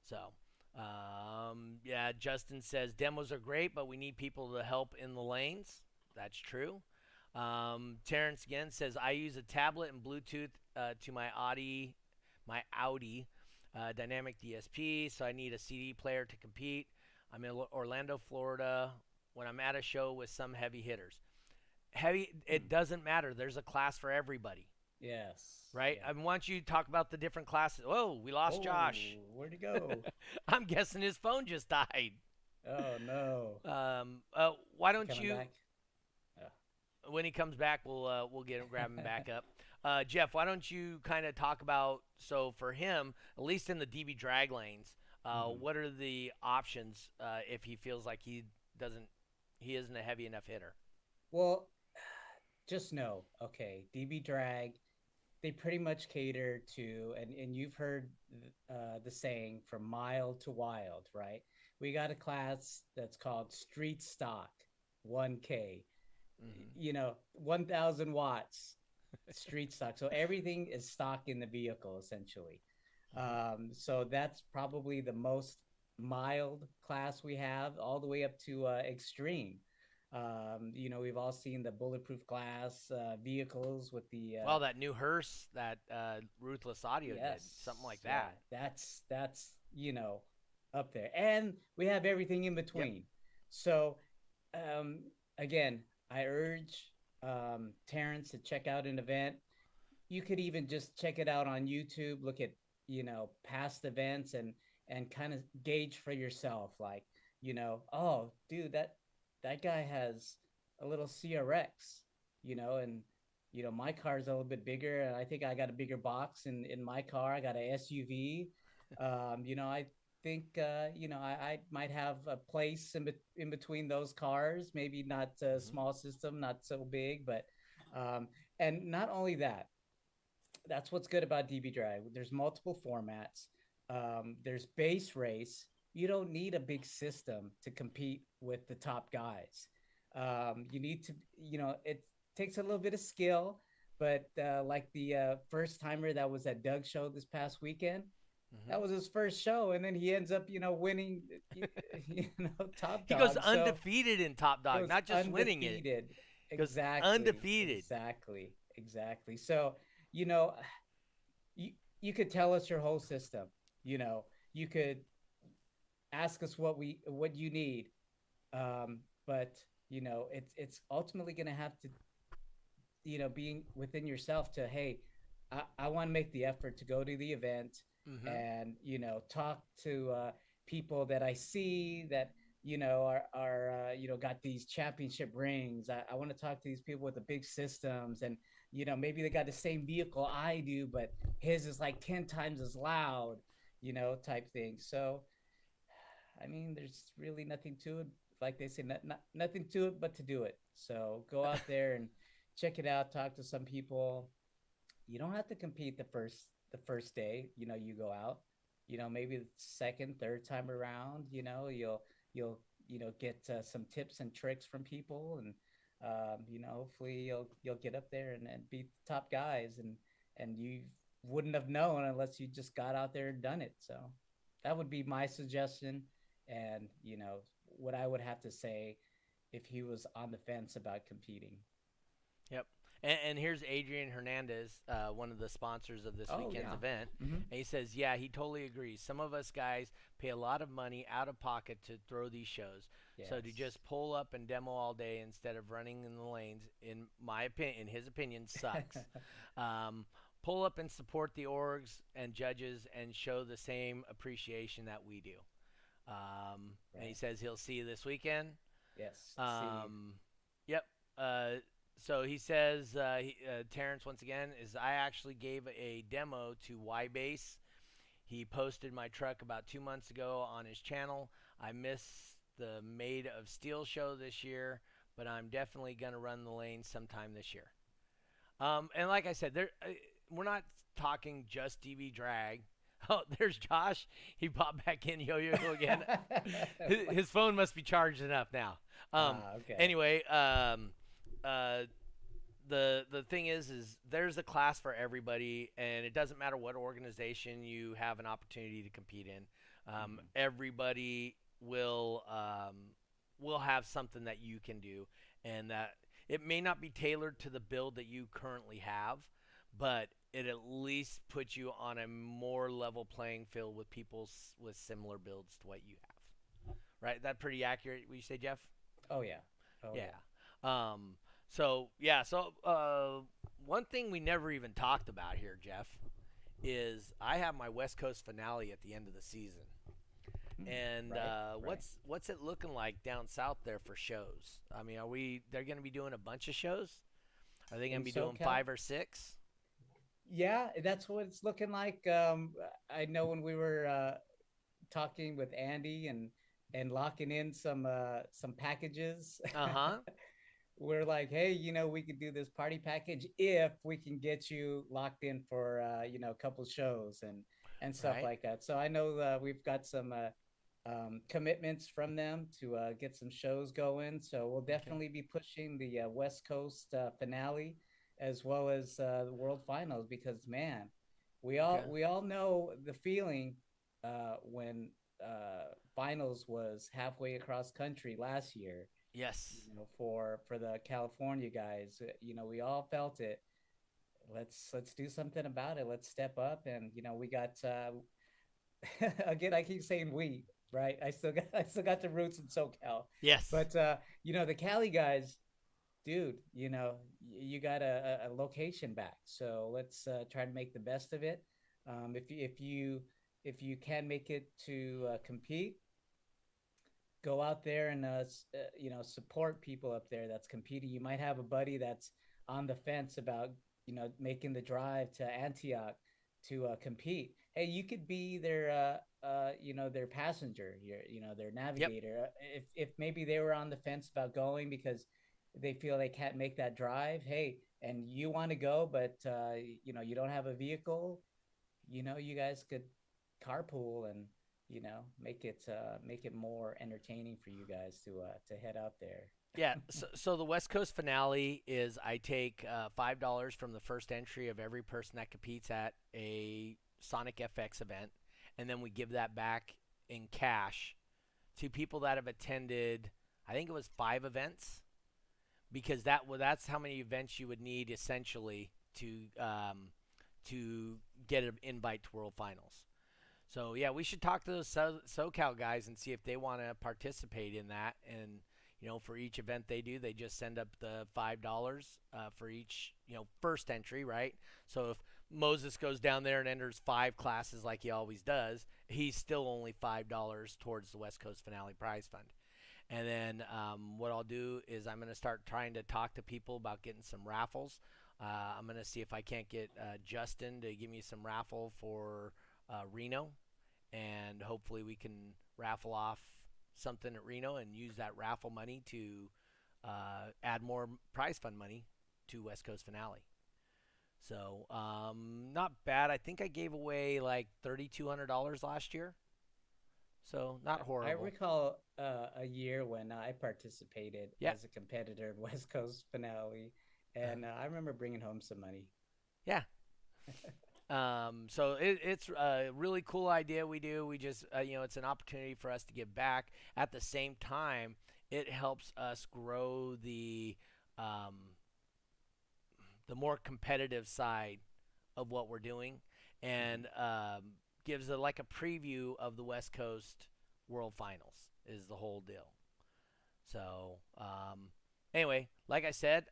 So, Yeah, Justin says demos are great, but we need people to help in the lanes. That's true. Terrence again says I use a tablet and Bluetooth to my Audi dynamic DSP, so I need a CD player to compete. I'm in Orlando, Florida. When I'm at a show with some heavy hitters, it doesn't matter. There's a class for everybody, Yes. right? Yeah. I want you to talk about the different classes. Oh, we lost Josh. Where'd he go? I'm guessing his phone just died. Oh no. Why don't Coming you? back? Oh. When he comes back, we'll get him, grab him back up. Jeff, why don't you kind of talk about, so for him, at least in the DB drag lanes, what are the options if he feels like he isn't a heavy enough hitter? Well, just know, okay, DB drag, they pretty much cater to, and you've heard the saying from mild to wild, right? We got a class that's called street stock, 1K, 1,000 watts, street stock. So everything is stock in the vehicle, essentially. So that's probably the most mild class we have, all the way up to extreme. We've all seen the bulletproof glass vehicles with the Well, that new hearse that Ruthless Audio did, something like that. That's up there, and we have everything in between. Yep. So again, I urge Terrence to check out an event. You could even just check it out on YouTube, look at past events, and kind of gauge for yourself, like, oh dude, that guy has a little CRX, and my car is a little bit bigger, and I think I got a bigger box in my car. I got a SUV. I think I might have a place in between those cars. Maybe not a small system, not so big, but and not only that. That's what's good about DB Drag. There's multiple formats. There's base race. You don't need a big system to compete with the top guys. You need to, it takes a little bit of skill, but like the first timer that was at Doug's show this past weekend, that was his first show, and then he ends up, winning, Top Dog. He goes undefeated in Top Dog, not just winning it. Exactly. Undefeated. Exactly. So, you could tell us your whole system. You could ask us what you need, but it's ultimately going to have to, being within yourself to, hey, I want to make the effort to go to the event and talk to people that I see that are got these championship rings. I want to talk to these people with the big systems, and maybe they got the same vehicle I do, but his is like 10 times as loud, type thing. So I mean, there's really nothing to it. Like they say, nothing to it but to do it. So go out there and check it out. Talk to some people. You don't have to compete the first day. You go out. Maybe the second, third time around. You'll get some tips and tricks from people, and hopefully you'll get up there and beat the top guys, and you wouldn't have known unless you just got out there and done it. So that would be my suggestion. And what I would have to say if he was on the fence about competing. Yep. And here's Adrian Hernandez, one of the sponsors of this weekend's event. And he says, yeah, he totally agrees. Some of us guys pay a lot of money out of pocket to throw these shows. Yes. So to just pull up and demo all day instead of running in the lanes, in his opinion, sucks. Pull up and support the orgs and judges and show the same appreciation that we do. And he says he'll see you this weekend. Yes. Yep. So he says, Terrence, once again, I actually gave a demo to Y-Base. He posted my truck about 2 months ago on his channel. I missed the Made of Steel show this year, but I'm definitely going to run the lane sometime this year. And like I said, we're not talking just DB drag. Oh, there's Josh. He popped back in yo-yo again. His phone must be charged enough now. Okay. Anyway, the thing is there's a class for everybody, and it doesn't matter what organization you have an opportunity to compete in. Everybody will have something that you can do, and that it may not be tailored to the build that you currently have, but it at least puts you on a more level playing field with people with similar builds to what you have. Right? That pretty accurate? Would you say, Jeff? Oh yeah. Oh Yeah. yeah. One thing we never even talked about here, Jeff, is I have my West Coast finale at the end of the season. And Right. what's it looking like down south there for shows? I mean, they're going to be doing a bunch of shows? Are they going In to be doing SoCal? 5 or 6? Yeah, that's what it's looking like. I know when we were talking with Andy and locking in some packages, Uh-huh. we're like, hey, we could do this party package if we can get you locked in for a couple shows and stuff Right. like that. So I know we've got some commitments from them to get some shows going. So we'll Okay. definitely be pushing the West Coast finale as well as the World Finals because man, we all Okay. we all know the feeling when finals was halfway across country last year. Yes. For the California guys, we all felt it. Let's do something about it. Let's step up, and we got again. I keep saying we, right? I still got the roots in SoCal, Yes. but the Cali guys, dude, you got a location back, so let's try to make the best of it. If you can make it to compete, go out there and support people up there that's competing. You might have a buddy that's on the fence about making the drive to Antioch to compete. Hey, you could be their passenger, their Yep. navigator. If maybe they were on the fence about going because they feel they can't make that drive, hey, and you want to go, but you don't have a vehicle, you guys could carpool and make it more entertaining for you guys to head out there. Yeah, so the West Coast finale is I take $5 from the first entry of every person that competes at a Sonic FX event, and then we give that back in cash to people that have attended. I think it was 5 events, because that's how many events you would need essentially to get an invite to World Finals. So yeah, we should talk to those SoCal guys and see if they want to participate in that. And for each event they do, they just send up the $5 for each first entry, right? So if Moses goes down there and enters 5 classes like he always does, he's still only $5 towards the West Coast Finale prize fund. And then what I'll do is I'm going to start trying to talk to people about getting some raffles. I'm going to see if I can't get Justin to give me some raffle for Reno, and hopefully we can raffle off something at Reno and use that raffle money to add more prize fund money to West Coast Finale. So not bad. I think I gave away like $3,200 last year. So not I horrible. recall a year when I participated Yeah. as a competitor in West Coast Finale, and I remember bringing home some money. Yeah. So it's a really cool idea we do. We just, it's an opportunity for us to give back. At the same time, it helps us grow the more competitive side of what we're doing, and gives like a preview of the West Coast World Finals is the whole deal. So anyway, like I said,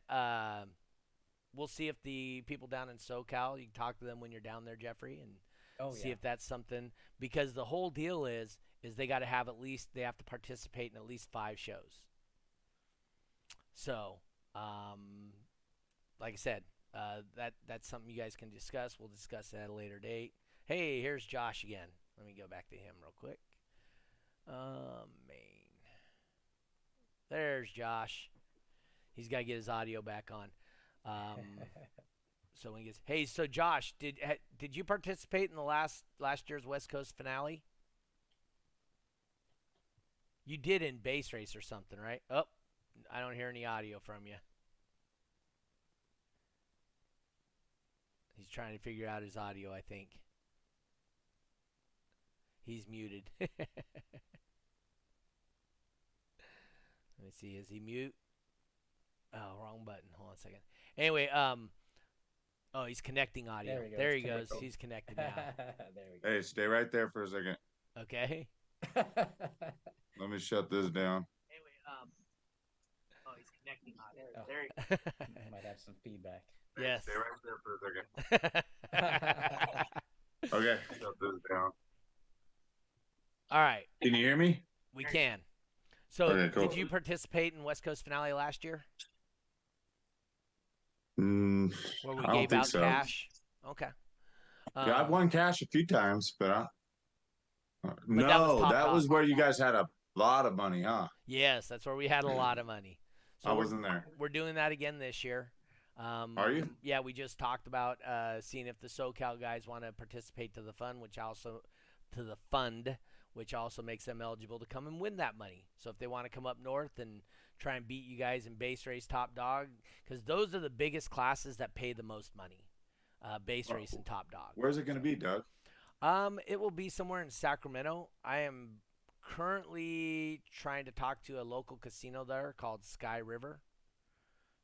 we'll see if the people down in SoCal, you can talk to them when you're down there, Jeffrey, and Oh see yeah. if that's something, because the whole deal is they got to have they have to participate in at least 5 shows. So, like I said, that's something you guys can discuss. We'll discuss that at a later date. Hey, here's Josh again. Let me go back to him real quick. Main. There's Josh. He's got to get his audio back on. So when he gets, hey, so Josh, did you participate in the last year's West Coast Finale? You did in base race or something, right? Oh, I don't hear any audio from you. He's trying to figure out his audio, I think. He's muted. Let me see. Is he mute? Oh, wrong button. Hold on a second. Anyway, oh, he's connecting audio. There we go. There It's he goes. connected. He's connected now. There we go. Hey, stay right there for a second. Okay. Let me shut this down. Anyway, oh, he's connecting audio. Oh. There he Might have some feedback. Yes. Stay right there for a second. Okay, shut this down. All right. Can you hear me? We can. So, Okay, cool. did you participate in West Coast Finale last year? Where we I don't gave think out so. cash? Okay. Yeah, I've won cash a few times, but that was no, top that dog. was where you guys had a lot of money, huh? Yes, that's where we had a lot of money. So I wasn't there. We're doing that again this year. Are you? Yeah, we just talked about seeing if the SoCal guys want to participate to the fund, which also makes them eligible to come and win that money. So if they want to come up north and try and beat you guys in base race top dog, because those are the biggest classes that pay the most money, base race and top dog. Where's it going to be, Doug? It will be somewhere in Sacramento. I am currently trying to talk to a local casino there called Sky River.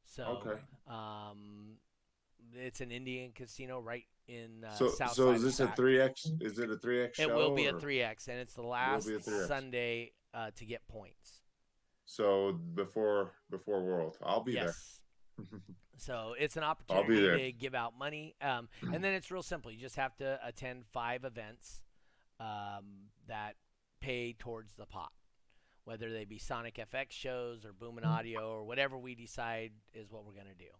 So, Okay. it's an Indian casino right in So south so side is of this a Sac. 3X? Is it a 3X show? It will be a or- 3X, and it's the last be a 3X. Sunday to get points. So before World, I'll be Yes. So it's an I'll be opportunity there. to give out money, and then it's real simple. You just have to attend 5 events that pay towards the pot, whether they be Sonic FX shows or Boomin' Audio or whatever we decide is what we're gonna do.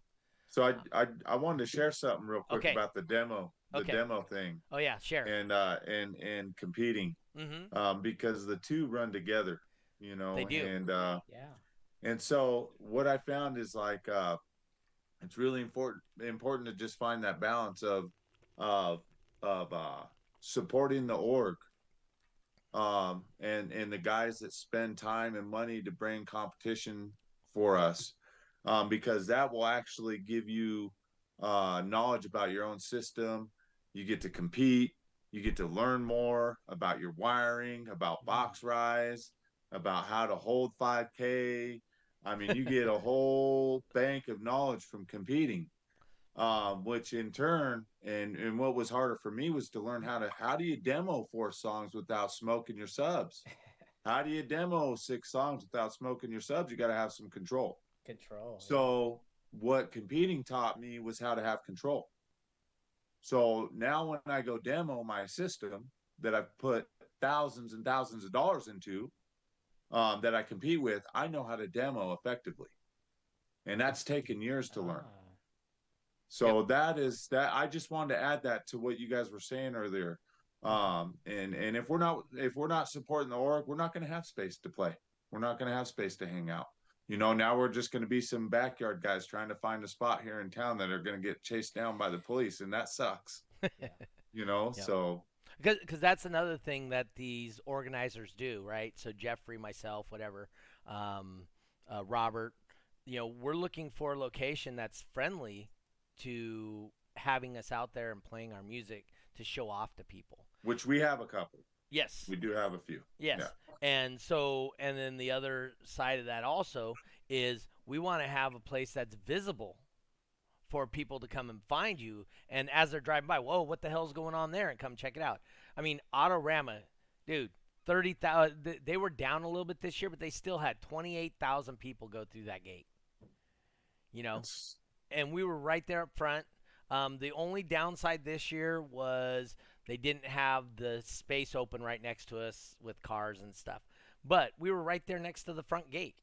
So I wanted to share something real quick Okay. about the demo thing Oh yeah, share. and competing Mm-hmm. because the two run together, you know. They do. Yeah. And so what I found is like it's really important to just find that balance of supporting the org and the guys that spend time and money to bring competition for us, because that will actually give you knowledge about your own system. You get to compete, you get to learn more about your wiring, about box rise, about how to hold 5K. I mean, you get a whole bank of knowledge from competing, which in turn, and what was harder for me was to learn how do you demo 4 songs without smoking your subs? How do you demo 6 songs without smoking your subs? You got to have some control. So what competing taught me was how to have control. So now when I go demo my system that I've put thousands and thousands of dollars into, that I compete with, I know how to demo effectively. And that's taken years to learn. So that I just wanted to add that to what you guys were saying earlier. And if we're not supporting the org, we're not going to have space to play. We're not going to have space to hang out. You know, now we're just going to be some backyard guys trying to find a spot here in town that are going to get chased down by the police, and that sucks. You know, so because that's another thing that these organizers do, right? So Jeffrey, myself, whatever, Robert, you know, we're looking for a location that's friendly to having us out there and playing our music to show off to people. Which we have a couple. Yes. We do have a few. Yes. Yeah. And so, and then the other side of that also is we want to have a place that's visible for people to come and find you. And as they're driving by, whoa, what the hell's going on there? And come check it out. I mean, Autorama, dude, 30,000. They were down a little bit this year, but they still had 28,000 people go through that gate. You know, and we were right there up front. The only downside this year was they didn't have the space open right next to us with cars and stuff. But we were right there next to the front gate.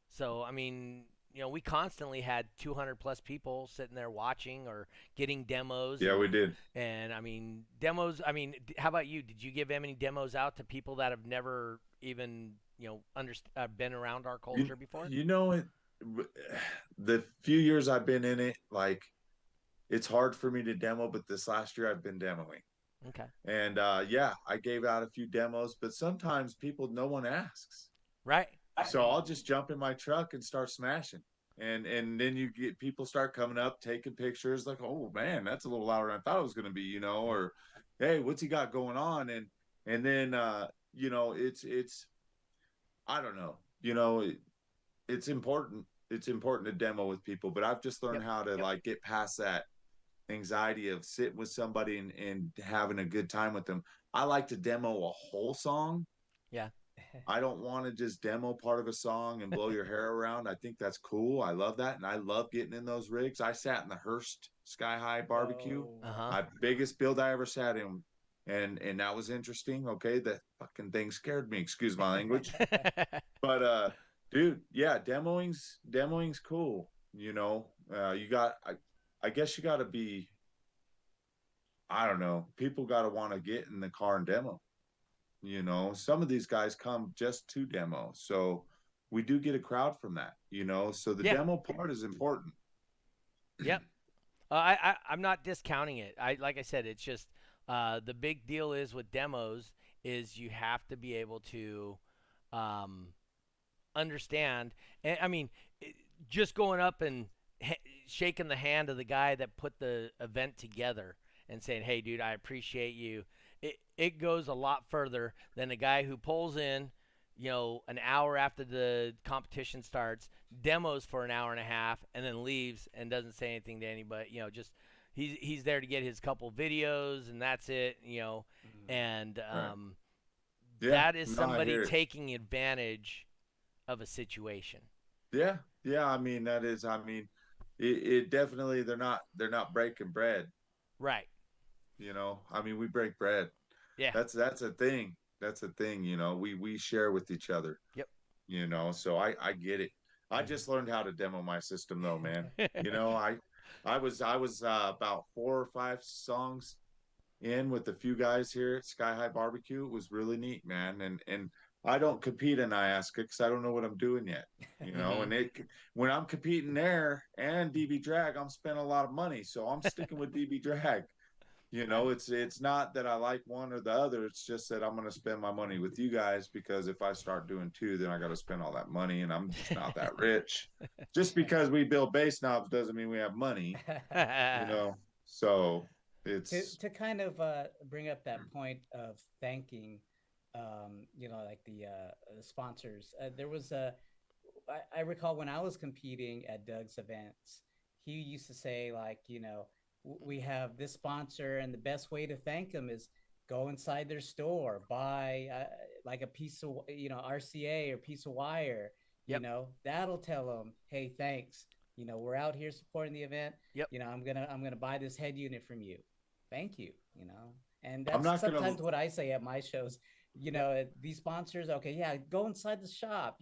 So, I mean, you know, we constantly had 200 plus people sitting there watching or getting demos. Yeah, we did. And, I mean, demos, I mean, how about you? Did you give any demos out to people that have never even, you know, been around our culture before? You know, the few years I've been in it, like, it's hard for me to demo, but this last year I've been demoing. Okay. And yeah, I gave out a few demos, but sometimes no one asks. Right. So I'll just jump in my truck and start smashing. And then you get people start coming up, taking pictures like, oh man, that's a little louder than I thought it was going to be, you know, or hey, what's he got going on? And then you know, it's I don't know, you know, it's important. It's important to demo with people, but I've just learned Yep. how to like get past that anxiety of sitting with somebody and having a good time with them. I like to demo a whole song. Yeah. I don't want to just demo part of a song and blow your hair around. I think that's cool. I love that. And I love getting in those rigs. I sat in the Hearst Sky High barbecue. Whoa. Uh-huh. My biggest build I ever sat in. And that was interesting. Okay. That fucking thing scared me. Excuse my language. But dude, yeah, demoing's cool. You know, you got I guess you gotta be, I don't know, people gotta want to get in the car and demo. You know, some of these guys come just to demo. So we do get a crowd from that, you know. So the Yeah. demo part is important. Yep. I'm not discounting it. Like I said, it's just the big deal is with demos is you have to be able to um, understand. And I mean, just going up and shaking the hand of the guy that put the event together and saying, "Hey, dude, I appreciate you." It goes a lot further than a guy who pulls in, an hour after the competition starts, demos for an hour and a half, and then leaves and doesn't say anything to anybody. Just he's there to get his couple videos and that's it. And Right. Yeah. that is No, I somebody hear it. taking advantage of a situation. Yeah. Yeah. I mean, that is, I mean, it definitely, they're not breaking bread, Right. you know. I mean, we break bread. Yeah. That's a thing. That's a thing, you know. We share with each other, Yep. you know. So I get it. I just learned how to demo my system though, man. You know, I was about 4 or 5 songs in with a few guys here at Sky High Barbecue. It was really neat, man. And I don't compete in Iasca because I don't know what I'm doing yet, you know. Mhm. And when I'm competing there and DB Drag, I'm spending a lot of money, so I'm sticking with DB Drag. You know, it's not that I like one or the other. It's just that I'm going to spend my money with you guys because if I start doing two, then I got to spend all that money, and I'm just not that rich. Just because we build bass knobs doesn't mean we have money, you know. So to it's to kind of bring up that point of thanking, like the sponsors. There was I recall when I was competing at Doug's events, he used to say like, we have this sponsor, and the best way to thank them is go inside their store, buy like a piece of RCA or piece of wire. Yep. That'll tell them, hey, thanks. We're out here supporting the event. Yep. I'm gonna buy this head unit from you. Thank you. And I'm that's not gonna sometimes what I say at my shows. Yep. These sponsors, okay, yeah, go inside the shop.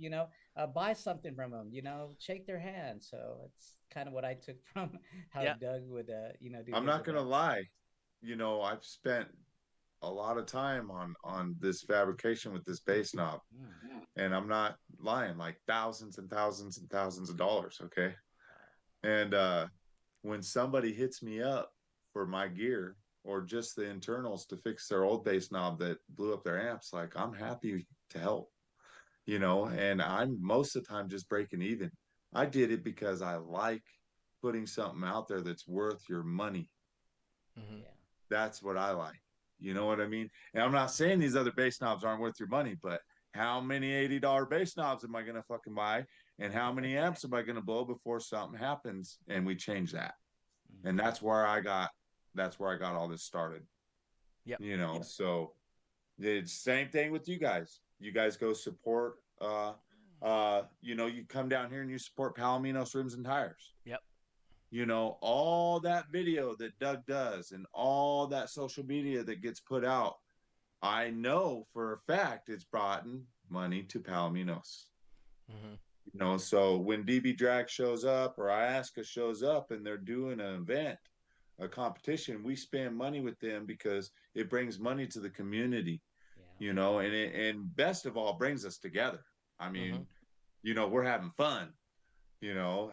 Buy something from them. Shake their hand. So it's kind of what I took from how Yep. Doug would, do I'm his not gonna events. lie. You know, I've spent a lot of time on this fabrication with this bass knob, Mm. and I'm not lying, like thousands and thousands and thousands of dollars. Okay, Wow. and when somebody hits me up for my gear or just the internals to fix their old bass knob that blew up their amps, like I'm happy to help, you know, and I'm most of the time just breaking even. I did it because I like putting something out there that's worth your money. Mhm. Yeah. That's what I like. You know what I mean? And I'm not saying these other bass knobs aren't worth your money, but how many $80 bass knobs am I going to fucking buy? And how many amps am I going to blow before something happens and we change that? And Mhm. that's where I got all this started. Yep. You know, so it's same thing with you guys. You guys go support you know, you come down here and you support Palominos rims and tires. Yep. You know, all that video that Doug does and all that social media that gets put out, I know for a fact it's brought in money to Palominos. Mhm. You know, so when DB Drag shows up or Iasca shows up and they're doing an event, a competition, we spend money with them because it brings money to the community, Yeah. you know, and best of all brings us together. I mean, Mhm. you know, we're having fun. You know,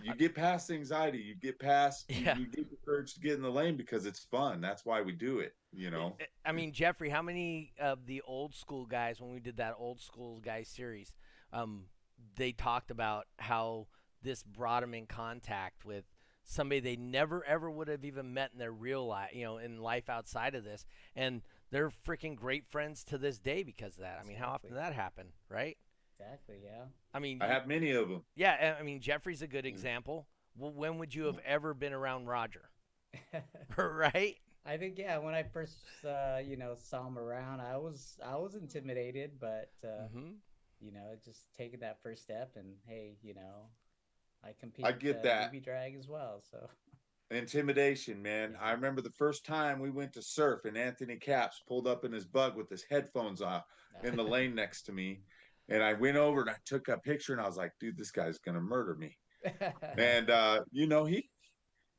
you I- get past anxiety, you get past Yeah. you get the courage to get in the lane because it's fun. That's why we do it, you know. I mean, Jeffrey, how many of the old school guys, when we did that old school guys series, um, they talked about how this brought them in contact with somebody they never ever would have even met in their real life, in life outside of this. And they're freaking great friends to this day because of that. I mean, how often Exactly. did that happen, right? Exactly. Yeah. I mean, I have many of them. yeah, I mean, Jeffrey's a good example. Well, when would you have ever been around Roger, right? I think yeah, when I first saw him around, I was intimidated, but Mm-hmm. just taking that first step and hey, I I compete get that. BB drag as well, so Intimidation, man. I yeah. remember the first time we went to surf and Anthony Caps pulled up in his bug with his headphones off in the lane next to me. And I went over and I took a picture and I was like, dude, this guy's gonna murder me. And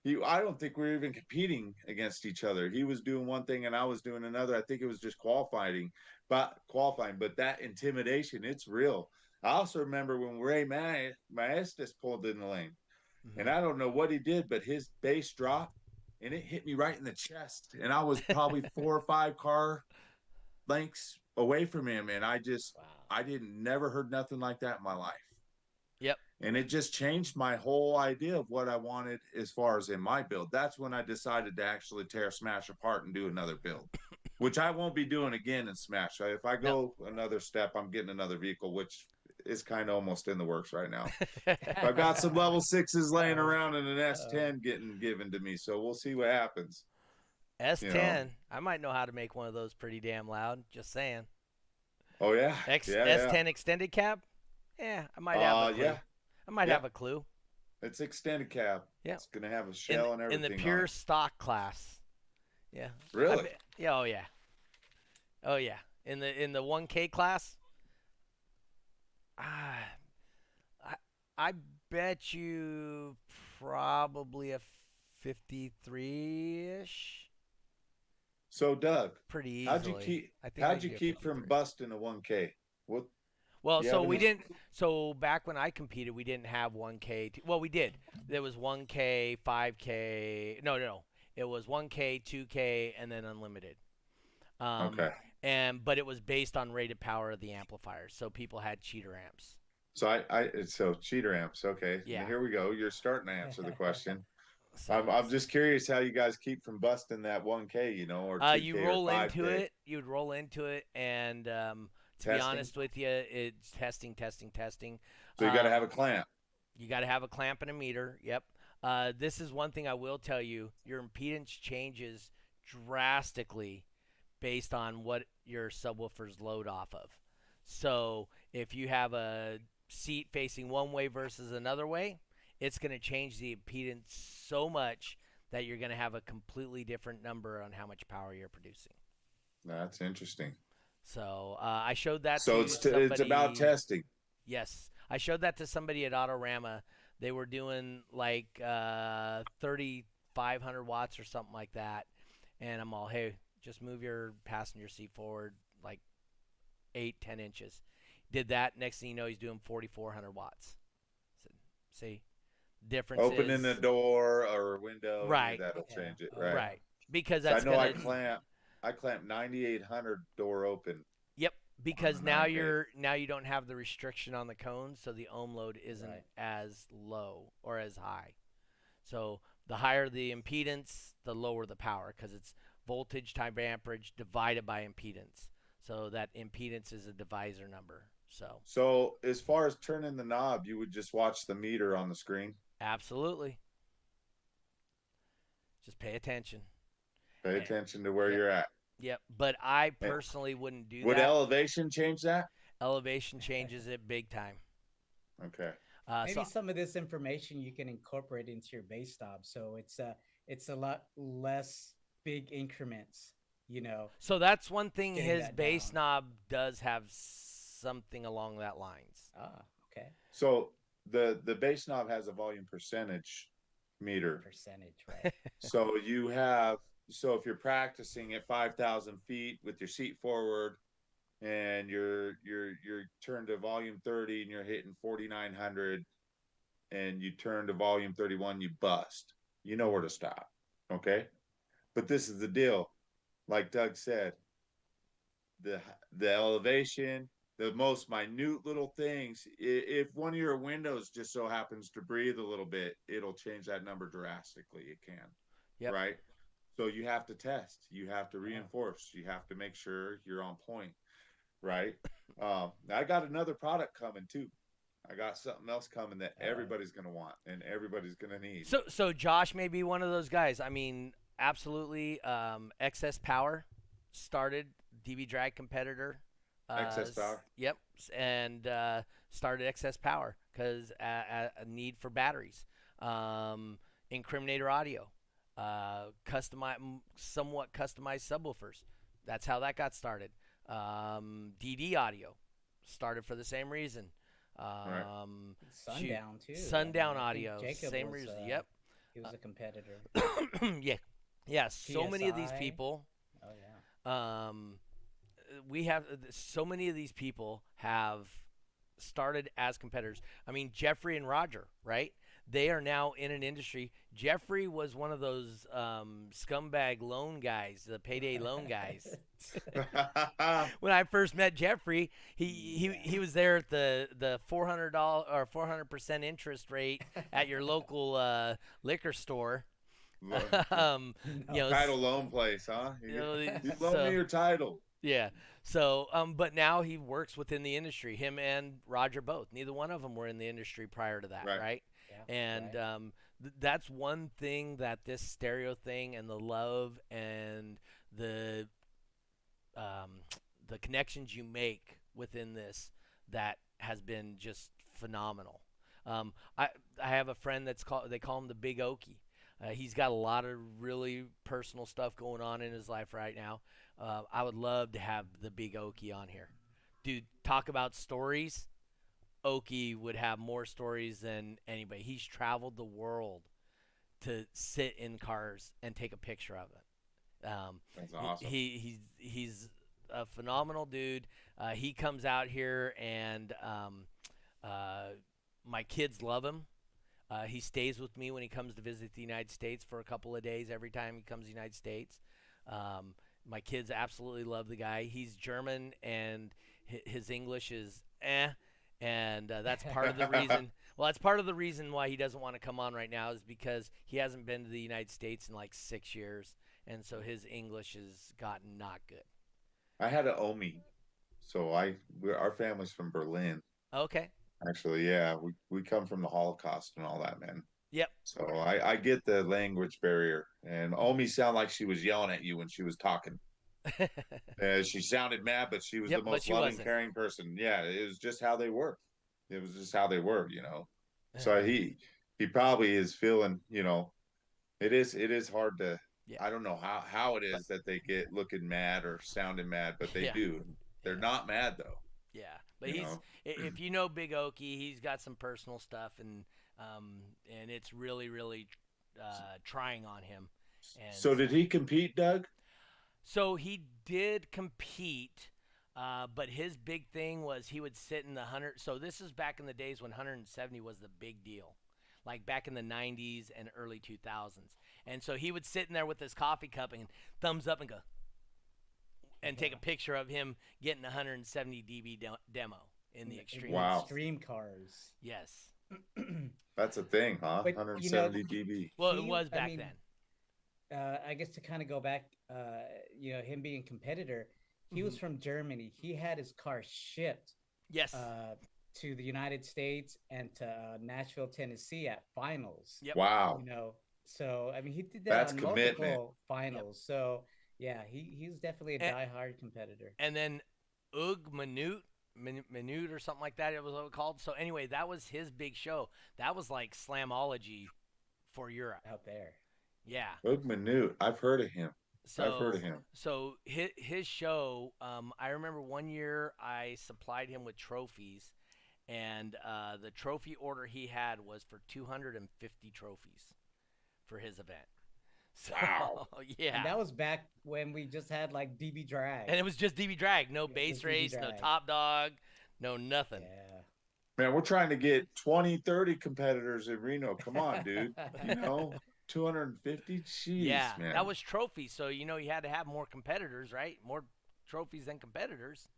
he I don't think we were even competing against each other. He was doing one thing and I was doing another. I think it was just qualifying, but that intimidation, it's real. I also remember when Ray Maestas pulled in the lane. And Mm-hmm. I don't know what he did, but his base dropped and it hit me right in the chest. And I was probably 4 or 5 car lengths away from him. And Wow. I didn't never heard nothing like that in my life. Yep. And it just changed my whole idea of what I wanted as far as in my build. That's when I decided to actually tear Smash apart and do another build, which I won't be doing again in Smash. If I No. go another step, I'm getting another vehicle, which is kind of almost in the works right now. I've got some level 6s laying Uh-oh. around and an Uh-oh. S10 getting given to me. So we'll see what happens. You know. S10. I might know how to make one of those pretty damn loud. Just saying. Oh yeah. X Yeah, yeah. S10 extended cab. Yeah, I might have a clue. Yeah. I might Yeah. have a clue. It's extended cab. Yeah. It's gonna have a In shell and in the everything on pure it. stock class. Yeah. Really? Yeah. Oh yeah. Oh yeah. In the 1K class. Ah, I I bet you probably a 53 ish. So Doug, Pretty how'd you easily. keep I think I how'd can you do a keep from 53. busting a 1K? What Well, do you so have we any? didn't. So back when I competed, we didn't have 1K. Well, we did. There was 1K, 5K. No, no, no. It was 1K, 2K, and then unlimited. Um, Okay. but it was based on rated power of the amplifiers. So people had cheater amps. So so cheater amps. Okay. Yeah. Here we go. You're starting to answer the question. I'm So I'm just curious how you guys keep from busting that 1K, or you 2K or roll into 5K it. You'd roll into it, and to be testing. honest with you, it's testing, testing, testing. So you got to have a clamp. You got to have a clamp and a meter. Yep. This is one thing I will tell you. Your impedance changes drastically based on what your subwoofers load off of. So if you have a seat facing one way versus another way, it's going to change the impedance so much that you're going to have a completely different number on how much power you're producing. That's interesting. So I showed that So to it's about somebody. testing. Yes, I showed that to somebody at Autorama. They were doing like 3,500 watts or something like that, and I'm all, hey, just move your passenger seat forward like 8, 10 inches. Did that. Next thing you know, he's doing 4,400 watts. So, see, difference Opening the is door or a window, any of right, that'll Yeah. change it, Oh right? yeah. right, because So I that's know gonna. I clamp 9800 door open Yep, on because the now 9K. you don't have the restriction on the cones, so the ohm load isn't Right. as low or as high. So the higher the impedance, the lower the power because it's voltage times amperage divided by impedance. So that impedance is a divisor number. So So as far as turning the knob, you would just watch the meter on the screen. absolutely, just pay attention. Pay And, attention to where yep, you're at. yep. But I And personally wouldn't do would that. elevation change that? Elevation changes it big time. Okay. Maybe So some of this information you can incorporate into your base stop, so it's a lot less big increments. You know, So that's one thing getting his that bass down. knob does have something along that lines. Ah, okay. So the bass knob has a volume percentage meter. Percentage, right? So if you're practicing at 5,000 feet with your seat forward and you're turned to volume 30 and you're hitting 4,900 and you turn to volume 31, you bust. You know where to stop. Okay. But this is the deal. Like Doug said, the the elevation, the most minute little things. If one of your windows just so happens to breathe a little bit, it'll change that number drastically. It can, Yep. right? So you have to test, you have to reinforce, you have to make sure you're on point, right? I got another product coming too. I got something else coming that everybody's gonna want and everybody's gonna need. So Josh may be one of those guys. I mean, absolutely. Excess Power started DB drag competitor. Excess Power. Yep, and started Excess Power because a need for batteries. Incriminator Audio, somewhat customized subwoofers. That's how that got started. DD Audio started for the same reason. Sundown too. Sundown I think Audio, Jacob same was, reason. Yep. He was a competitor. Yeah. So many of these PSI. people. Oh yeah. We have so many of these people have started as competitors. I mean, Jeffrey and Roger, right? They are now in an industry. Jeffrey was one of those scumbag loan guys, the payday loan guys. When I first met Jeffrey, he was there at the $400 or 400% interest rate at your local liquor store. Title loan place, huh? You loan so, me your title. Yeah. So, but now he works within the industry. Him and Roger both. Neither one of them were in the industry prior to that, right? Yeah, And that's one thing that this stereo thing and the love and the connections you make within this that has been just phenomenal. I have a friend they call him the Big Okie. He's got a lot of really personal stuff going on in his life right now. I would love to have the Big Okie on here. Dude, talk about stories. Okie would have more stories than anybody. He's traveled the world to sit in cars and take a picture of it. That's awesome. He's a phenomenal dude. He comes out here and my kids love him. He stays with me when he comes to visit the United States for a couple of days every time he comes to the United States. My kids absolutely love the guy. He's German and his English is and that's part of the reason. Well, that's part of the reason why he doesn't want to come on right now is because he hasn't been to the United States in like 6 years, and so his English has gotten not good. I had an Omi, so our family's from Berlin. Okay. Actually, yeah, we come from the Holocaust and all that, man. Yep. So I get the language barrier, and Omi sounded like she was yelling at you when she was talking. She sounded mad, but she was the most loving, caring person. Yeah, it was just how they were. It was just how they were, you know. So he probably is feeling, you know, it is hard to. Yeah. I don't know how it is that they get looking mad or sounding mad, but they do. They're not mad though. Yeah, but if you know Big Okie, he's got some personal stuff, and it's really trying on him. And so did he compete, Doug? So he did compete, but his big thing was he would sit in the 100. So this is back in the days when 170 was the big deal, like back in the 90s and early 2000s. And so he would sit in there with his coffee cup and thumbs up and go, and take a picture of him getting 170 dB demo in the extreme. Wow. Extreme cars. Yes. That's a thing, huh? But, 170 dB. Well, it was back then. I guess to kind of go back, him being a competitor, he was from Germany. He had his car shipped. Yes. To the United States and to Nashville, Tennessee at finals. Yep. Wow. So I mean, he did that on multiple finals. Yep. So yeah, he's definitely a diehard competitor. And then Minute or something like that, it was called. So anyway, that was his big show. That was like Slamology for Europe. Out there. Yeah. Minute. I've heard of him. So his show, I remember one year I supplied him with trophies, and the trophy order he had was for 250 trophies for his event. So, wow. Yeah. And that was back when we just had like DB drag. And it was just DB drag, no base race, no top dog, no nothing. Yeah. Man, we're trying to get 20, 30 competitors in Reno. Come on, dude. 250? Jeez, yeah, man. That was trophies. So, you had to have more competitors, right? More trophies than competitors.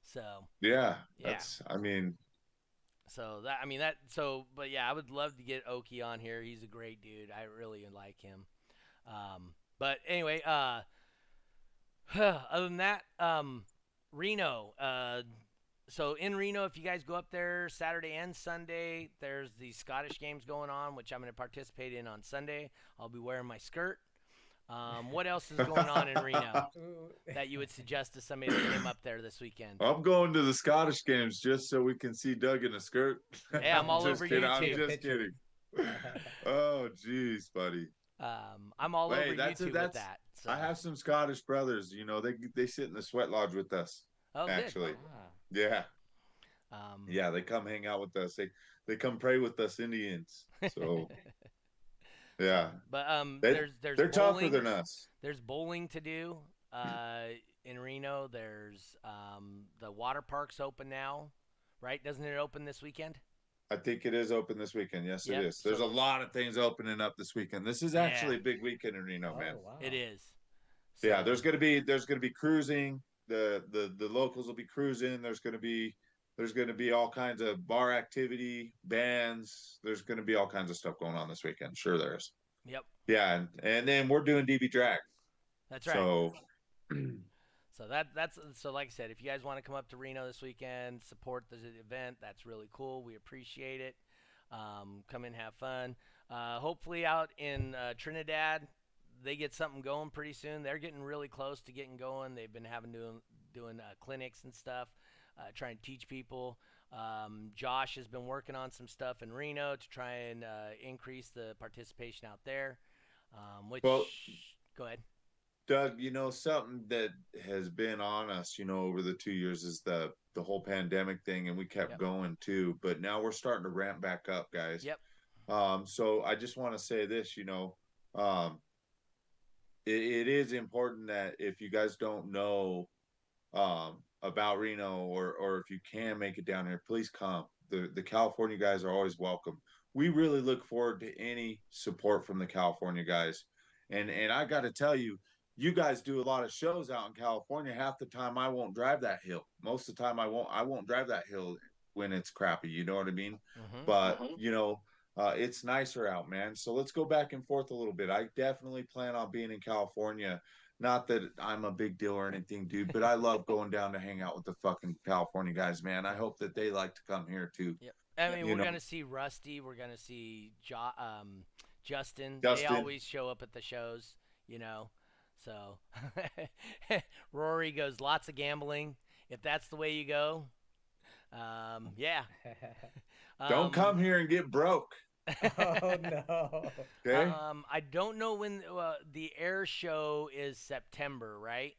So. Yeah. But yeah, I would love to get Okie on here. He's a great dude. I really like him. But anyway, other than that, Reno. So in Reno, if you guys go up there Saturday and Sunday, there's the Scottish games going on, which I'm going to participate in on Sunday. I'll be wearing my skirt. What else is going on in Reno that you would suggest to somebody that came up there this weekend? I'm going to the Scottish games just so we can see Doug in a skirt. Hey, I'm all over kidding. I'm YouTube. just kidding. Oh, jeez, buddy. I'm all over that's YouTube with that. So. I have some Scottish brothers. You know, they sit in the sweat lodge with us. Oh, actually. Good. Yeah. Yeah, they come hang out with us. They come pray with us Indians. So yeah. But they're bowling. tougher than us. There's bowling to do in Reno. There's the water park's open now, right? Doesn't it open this weekend? I think it is open this weekend. Yes, Yep. it is. There's a lot of things opening up this weekend. This is actually a big weekend in Reno, man. Wow. It is. So, Yeah, there's gonna be cruising. The locals will be cruising. There's gonna be all kinds of bar activity, bands. There's gonna be all kinds of stuff going on this weekend. Sure, there is. Yep. Yeah, and then we're doing DB drag. That's right. So so like I said, if you guys want to come up to Reno this weekend, support the event, that's really cool. We appreciate it. Come in, have fun. Hopefully out in Trinidad, they get something going pretty soon. They're getting really close to getting going. They've been doing clinics and stuff, trying to teach people. Josh has been working on some stuff in Reno to try and increase the participation out there. Go ahead. Doug, you know, something that has been on us, you know, over the 2 years is the whole pandemic thing, and we kept going too. But now we're starting to ramp back up, guys. Yep. So I just want to say this, you know, it is important that if you guys don't know about Reno or if you can make it down here, please come. The California guys are always welcome. We really look forward to any support from the California guys. And I got to tell you, you guys do a lot of shows out in California. Half the time I won't drive that hill. Most of the time I won't drive that hill when it's crappy. You know what I mean? Mm-hmm. But you know, it's nicer out, man. So let's go back and forth a little bit. I definitely plan on being in California. Not that I'm a big deal or anything, dude, but I love going down to hang out with the fucking California guys, man. I hope that they like to come here too. Yep. I mean, we're gonna see Rusty. We're gonna see Justin. They always show up at the shows, you know. So Rory goes lots of gambling. If that's the way you go, yeah. Don't come here and get broke. Oh no. Okay. I don't know when the air show is September, right?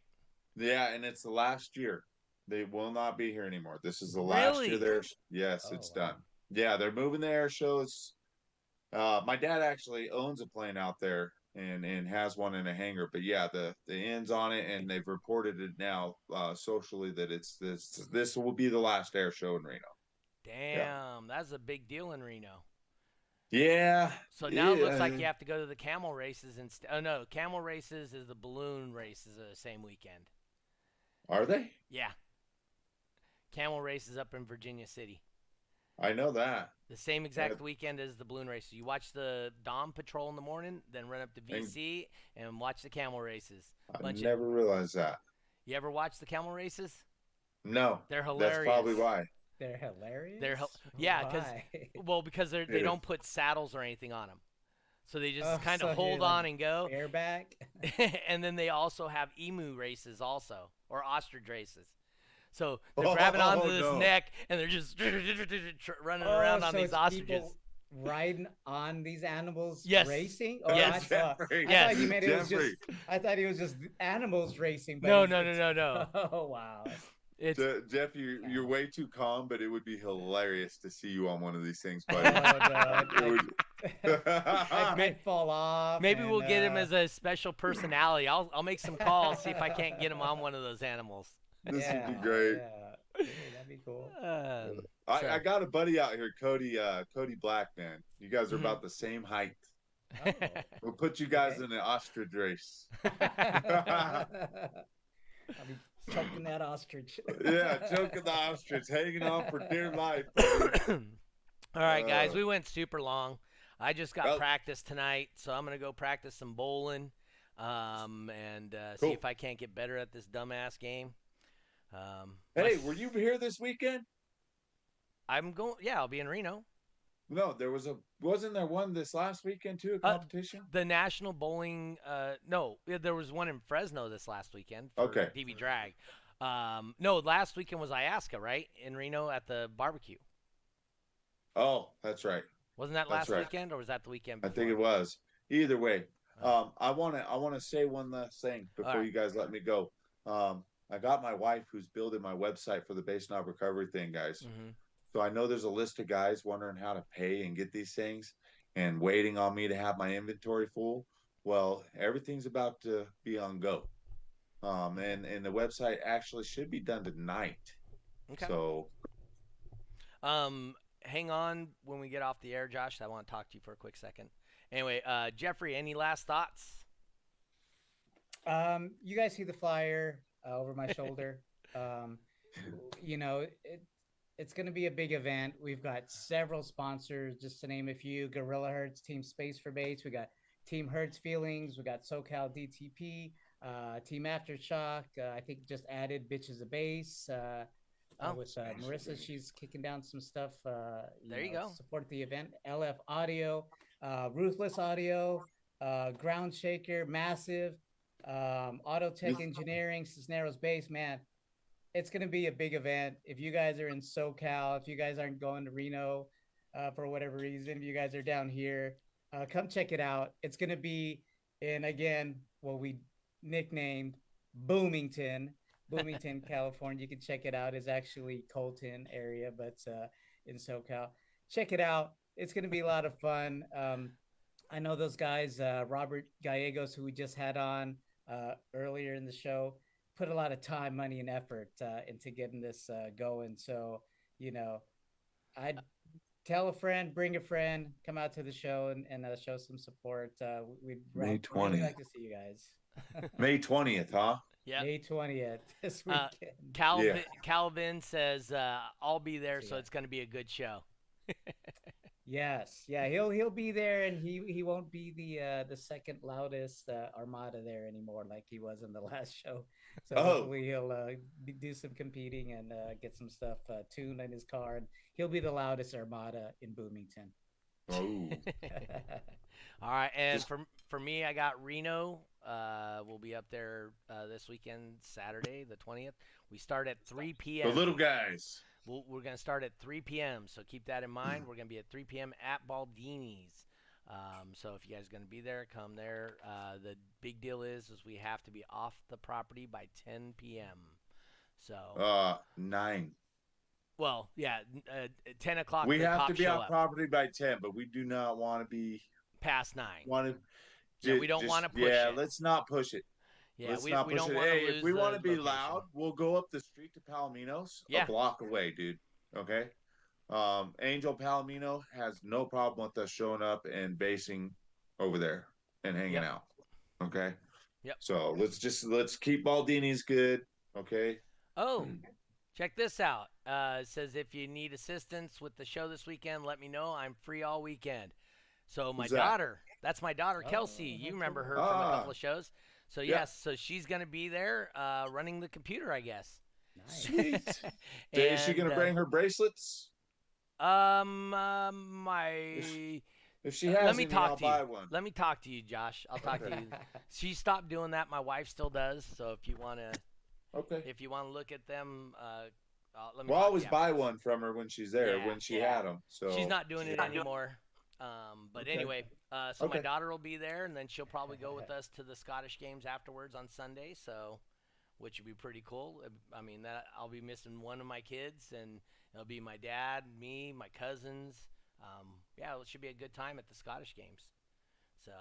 Yeah, and it's the last year. They will not be here anymore. This is the last year there. Yes, it's done. Yeah, they're moving the air shows. My dad actually owns a plane out there and has one in a hangar. But yeah, the ends on it, and they've reported it now socially that this will be the last air show in Reno. Damn, that's a big deal in Reno. Yeah. So now it looks like you have to go to the camel races instead. Oh no, camel races is the balloon races the same weekend. Are they? Yeah. Camel races up in Virginia City. I know that. The same exact weekend as the balloon races. You watch the Dawn Patrol in the morning, then run up to VC and watch the camel races. I never realized that. You ever watch the camel races? No. They're hilarious. That's probably why. They're hilarious. Because they don't put saddles or anything on them, so they just kind of hold on and go bareback. And then they also have emu races, or ostrich races. So they're grabbing onto this neck and they're just running around on these ostriches. Riding on these animals racing? Oh, yes. I thought you meant it was just. I thought it was just animals racing. But No. Oh wow. Jeff, you're way too calm, but it would be hilarious to see you on one of these things, buddy. I might fall off. Maybe we'll get him as a special personality. I'll make some calls, see if I can't get him on one of those animals. This would be great. Yeah, that'd be cool. I got a buddy out here, Cody Black, man. You guys are about the same height. Oh. We'll put you guys in an ostrich race. I'll be choking that ostrich. Yeah, choking the ostrich, hanging on for dear life. All right, guys, we went super long. I just got practice tonight, so I'm going to go practice some bowling. and see Cool. if I can't get better at this dumbass game. Hey, were you here this weekend? I'm going. Yeah, I'll be in Reno. No, wasn't there one this last weekend too, a competition? The National Bowling. No, there was one in Fresno this last weekend for Okay. DB Drag. No, last weekend was Iasca, right? In Reno at the barbecue. Oh, that's right. Wasn't that That's last right. weekend, or was that the weekend I before? think it was. Either way, Oh. I wanna say one last thing before right. you guys let me go. I got my wife who's building my website for the base knob recovery thing, guys. Mm-hmm. So I know there's a list of guys wondering how to pay and get these things and waiting on me to have my inventory full. Well, everything's about to be on go. And the website actually should be done tonight. Okay. So hang on when we get off the air, Josh. I want to talk to you for a quick second. Anyway, Jeffrey, any last thoughts? You guys see the flyer over my shoulder. You know, it's going to be a big event. We've got several sponsors, just to name a few: Gorilla Hertz, Team Space for Baits. We got Team Hertz Feelings. We got SoCal DTP, Team Aftershock. I think just added Bitches of Bass. With Marissa, she's kicking down some stuff. There you go. Support the event. LF Audio, Ruthless Audio, Ground Shaker, Massive, Auto Tech Engineering, Cisneros Base. Man, it's going to be a big event. If you guys are in SoCal, if you guys aren't going to Reno for whatever reason, if you guys are down here, come check it out. It's going to be in, again, what we nicknamed Boomington, California. You can check it out. It's actually Colton area, but in SoCal. Check it out. It's going to be a lot of fun. I know those guys, Robert Gallagos, who we just had on earlier in the show, put a lot of time, money, and effort into getting this going. So, you know, I'd tell a friend, bring a friend, come out to the show and show some support. We'd May really 20th. like to see you guys. May 20th, huh? Yeah. May 20th this weekend. Calvin says I'll be there, so it's going to be a good show. Yes, yeah, he'll be there, and he won't be the second loudest armada there anymore like he was in the last show. So hopefully he'll do some competing and get some stuff tuned in his car, and he'll be the loudest armada in Bloomington. Oh. All right, and for me, I got Reno. We'll be up there this weekend, Saturday, the 20th. We start at 3 p.m. The little guys. We're going to start at 3 p.m., so keep that in mind. We're going to be at 3 p.m. at Baldini's. So if you guys are going to be there, come there. The big deal is we have to be off the property by 10 p.m. So 9. Well, yeah, 10 o'clock. We have to be off property by 10, but we do not want to be past 9. We don't want to push it. Yeah, let's not push it. Yeah, let's we not push don't it. want to Hey, lose if we want to be location. loud, we'll go up the street to Palomino's, Yeah. a block away, dude. Okay. Angel Palomino has no problem with us showing up and basing over there and hanging out. Okay. Yep. So let's keep Baldini's good. Okay. Oh, check this out. It says if you need assistance with the show this weekend, let me know. I'm free all weekend. So my daughter, that's my daughter, Kelsey. You remember her from a couple of shows. So yes, so she's going to be there running the computer, I guess. Nice. Sweet. Is she going to bring her bracelets? If she has, let me talk I'll to you. buy one. Let me talk to you, Josh. I'll talk to you. She stopped doing that. My wife still does. So if you want to, if you want to look at them, let me. We'll always buy one from her when she's there. Yeah, when she had them. So she's not doing it anymore. But anyway, so my daughter will be there, and then she'll probably go with us to the Scottish games afterwards on Sunday. So, which would be pretty cool. I mean, that I'll be missing one of my kids, and it'll be my dad, me, my cousins. Yeah, it should be a good time at the Scottish games. So,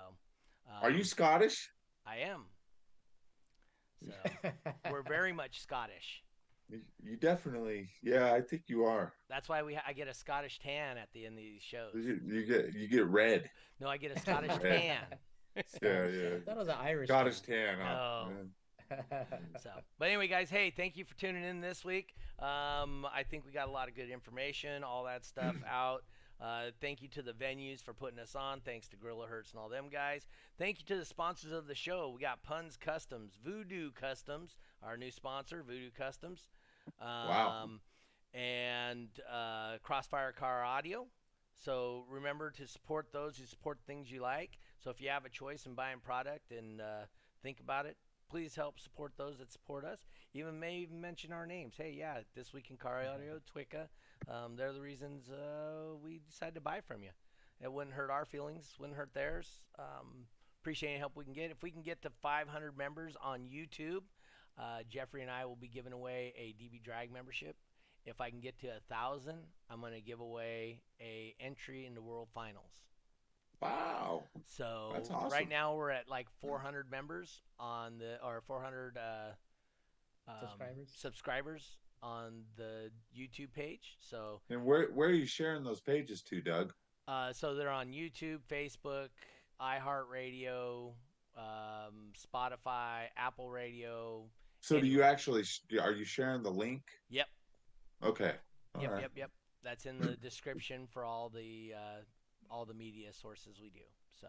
are you Scottish? I am. So we're very much Scottish. You definitely, yeah, I think you are. That's why I get a Scottish tan at the end of these shows. You get red. No, I get a Scottish tan. Yeah. That was an Irish Scottish tan. No. So, but anyway, guys, hey, thank you for tuning in this week. I think we got a lot of good information, all that stuff out. Thank you to the venues for putting us on. Thanks to Gorilla Hertz and all them guys. Thank you to the sponsors of the show. We got Puns Customs, Voodoo Customs, our new sponsor, Voodoo Customs. Wow. And Crossfire Car Audio. So remember to support those who support things you like. So if you have a choice in buying product and think about it, please help support those that support us. May even mention our names. Hey, yeah, This Week in Car Audio, T.W.I.C.A. They're the reasons we decided to buy from you. It wouldn't hurt our feelings, wouldn't hurt theirs. Appreciate any help we can get. If we can get to 500 members on YouTube, Jeffrey and I will be giving away a DB Drag membership. If I can get to 1,000, I'm going to give away a entry into World Finals. Wow. So That's awesome. right now we're at like 400 members on the, or 400 subscribers on the YouTube page. So And where are you sharing those pages to, Doug? so they're on YouTube, Facebook, iHeartRadio, Spotify, Apple Radio. So do you anywhere. actually are you sharing the link? Yep. Okay. All right. Yep. That's in the description for all the media sources we do. So,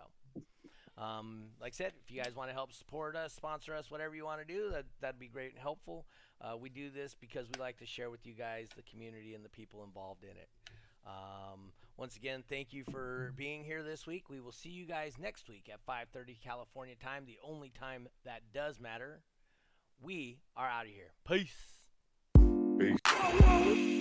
like I said, if you guys want to help support us, sponsor us, whatever you want to do, that'd be great and helpful. We do this because we like to share with you guys the community and the people involved in it. Once again, thank you for being here this week. We will see you guys next week at 5:30 California time, the only time that does matter. We are out of here. Peace. Peace.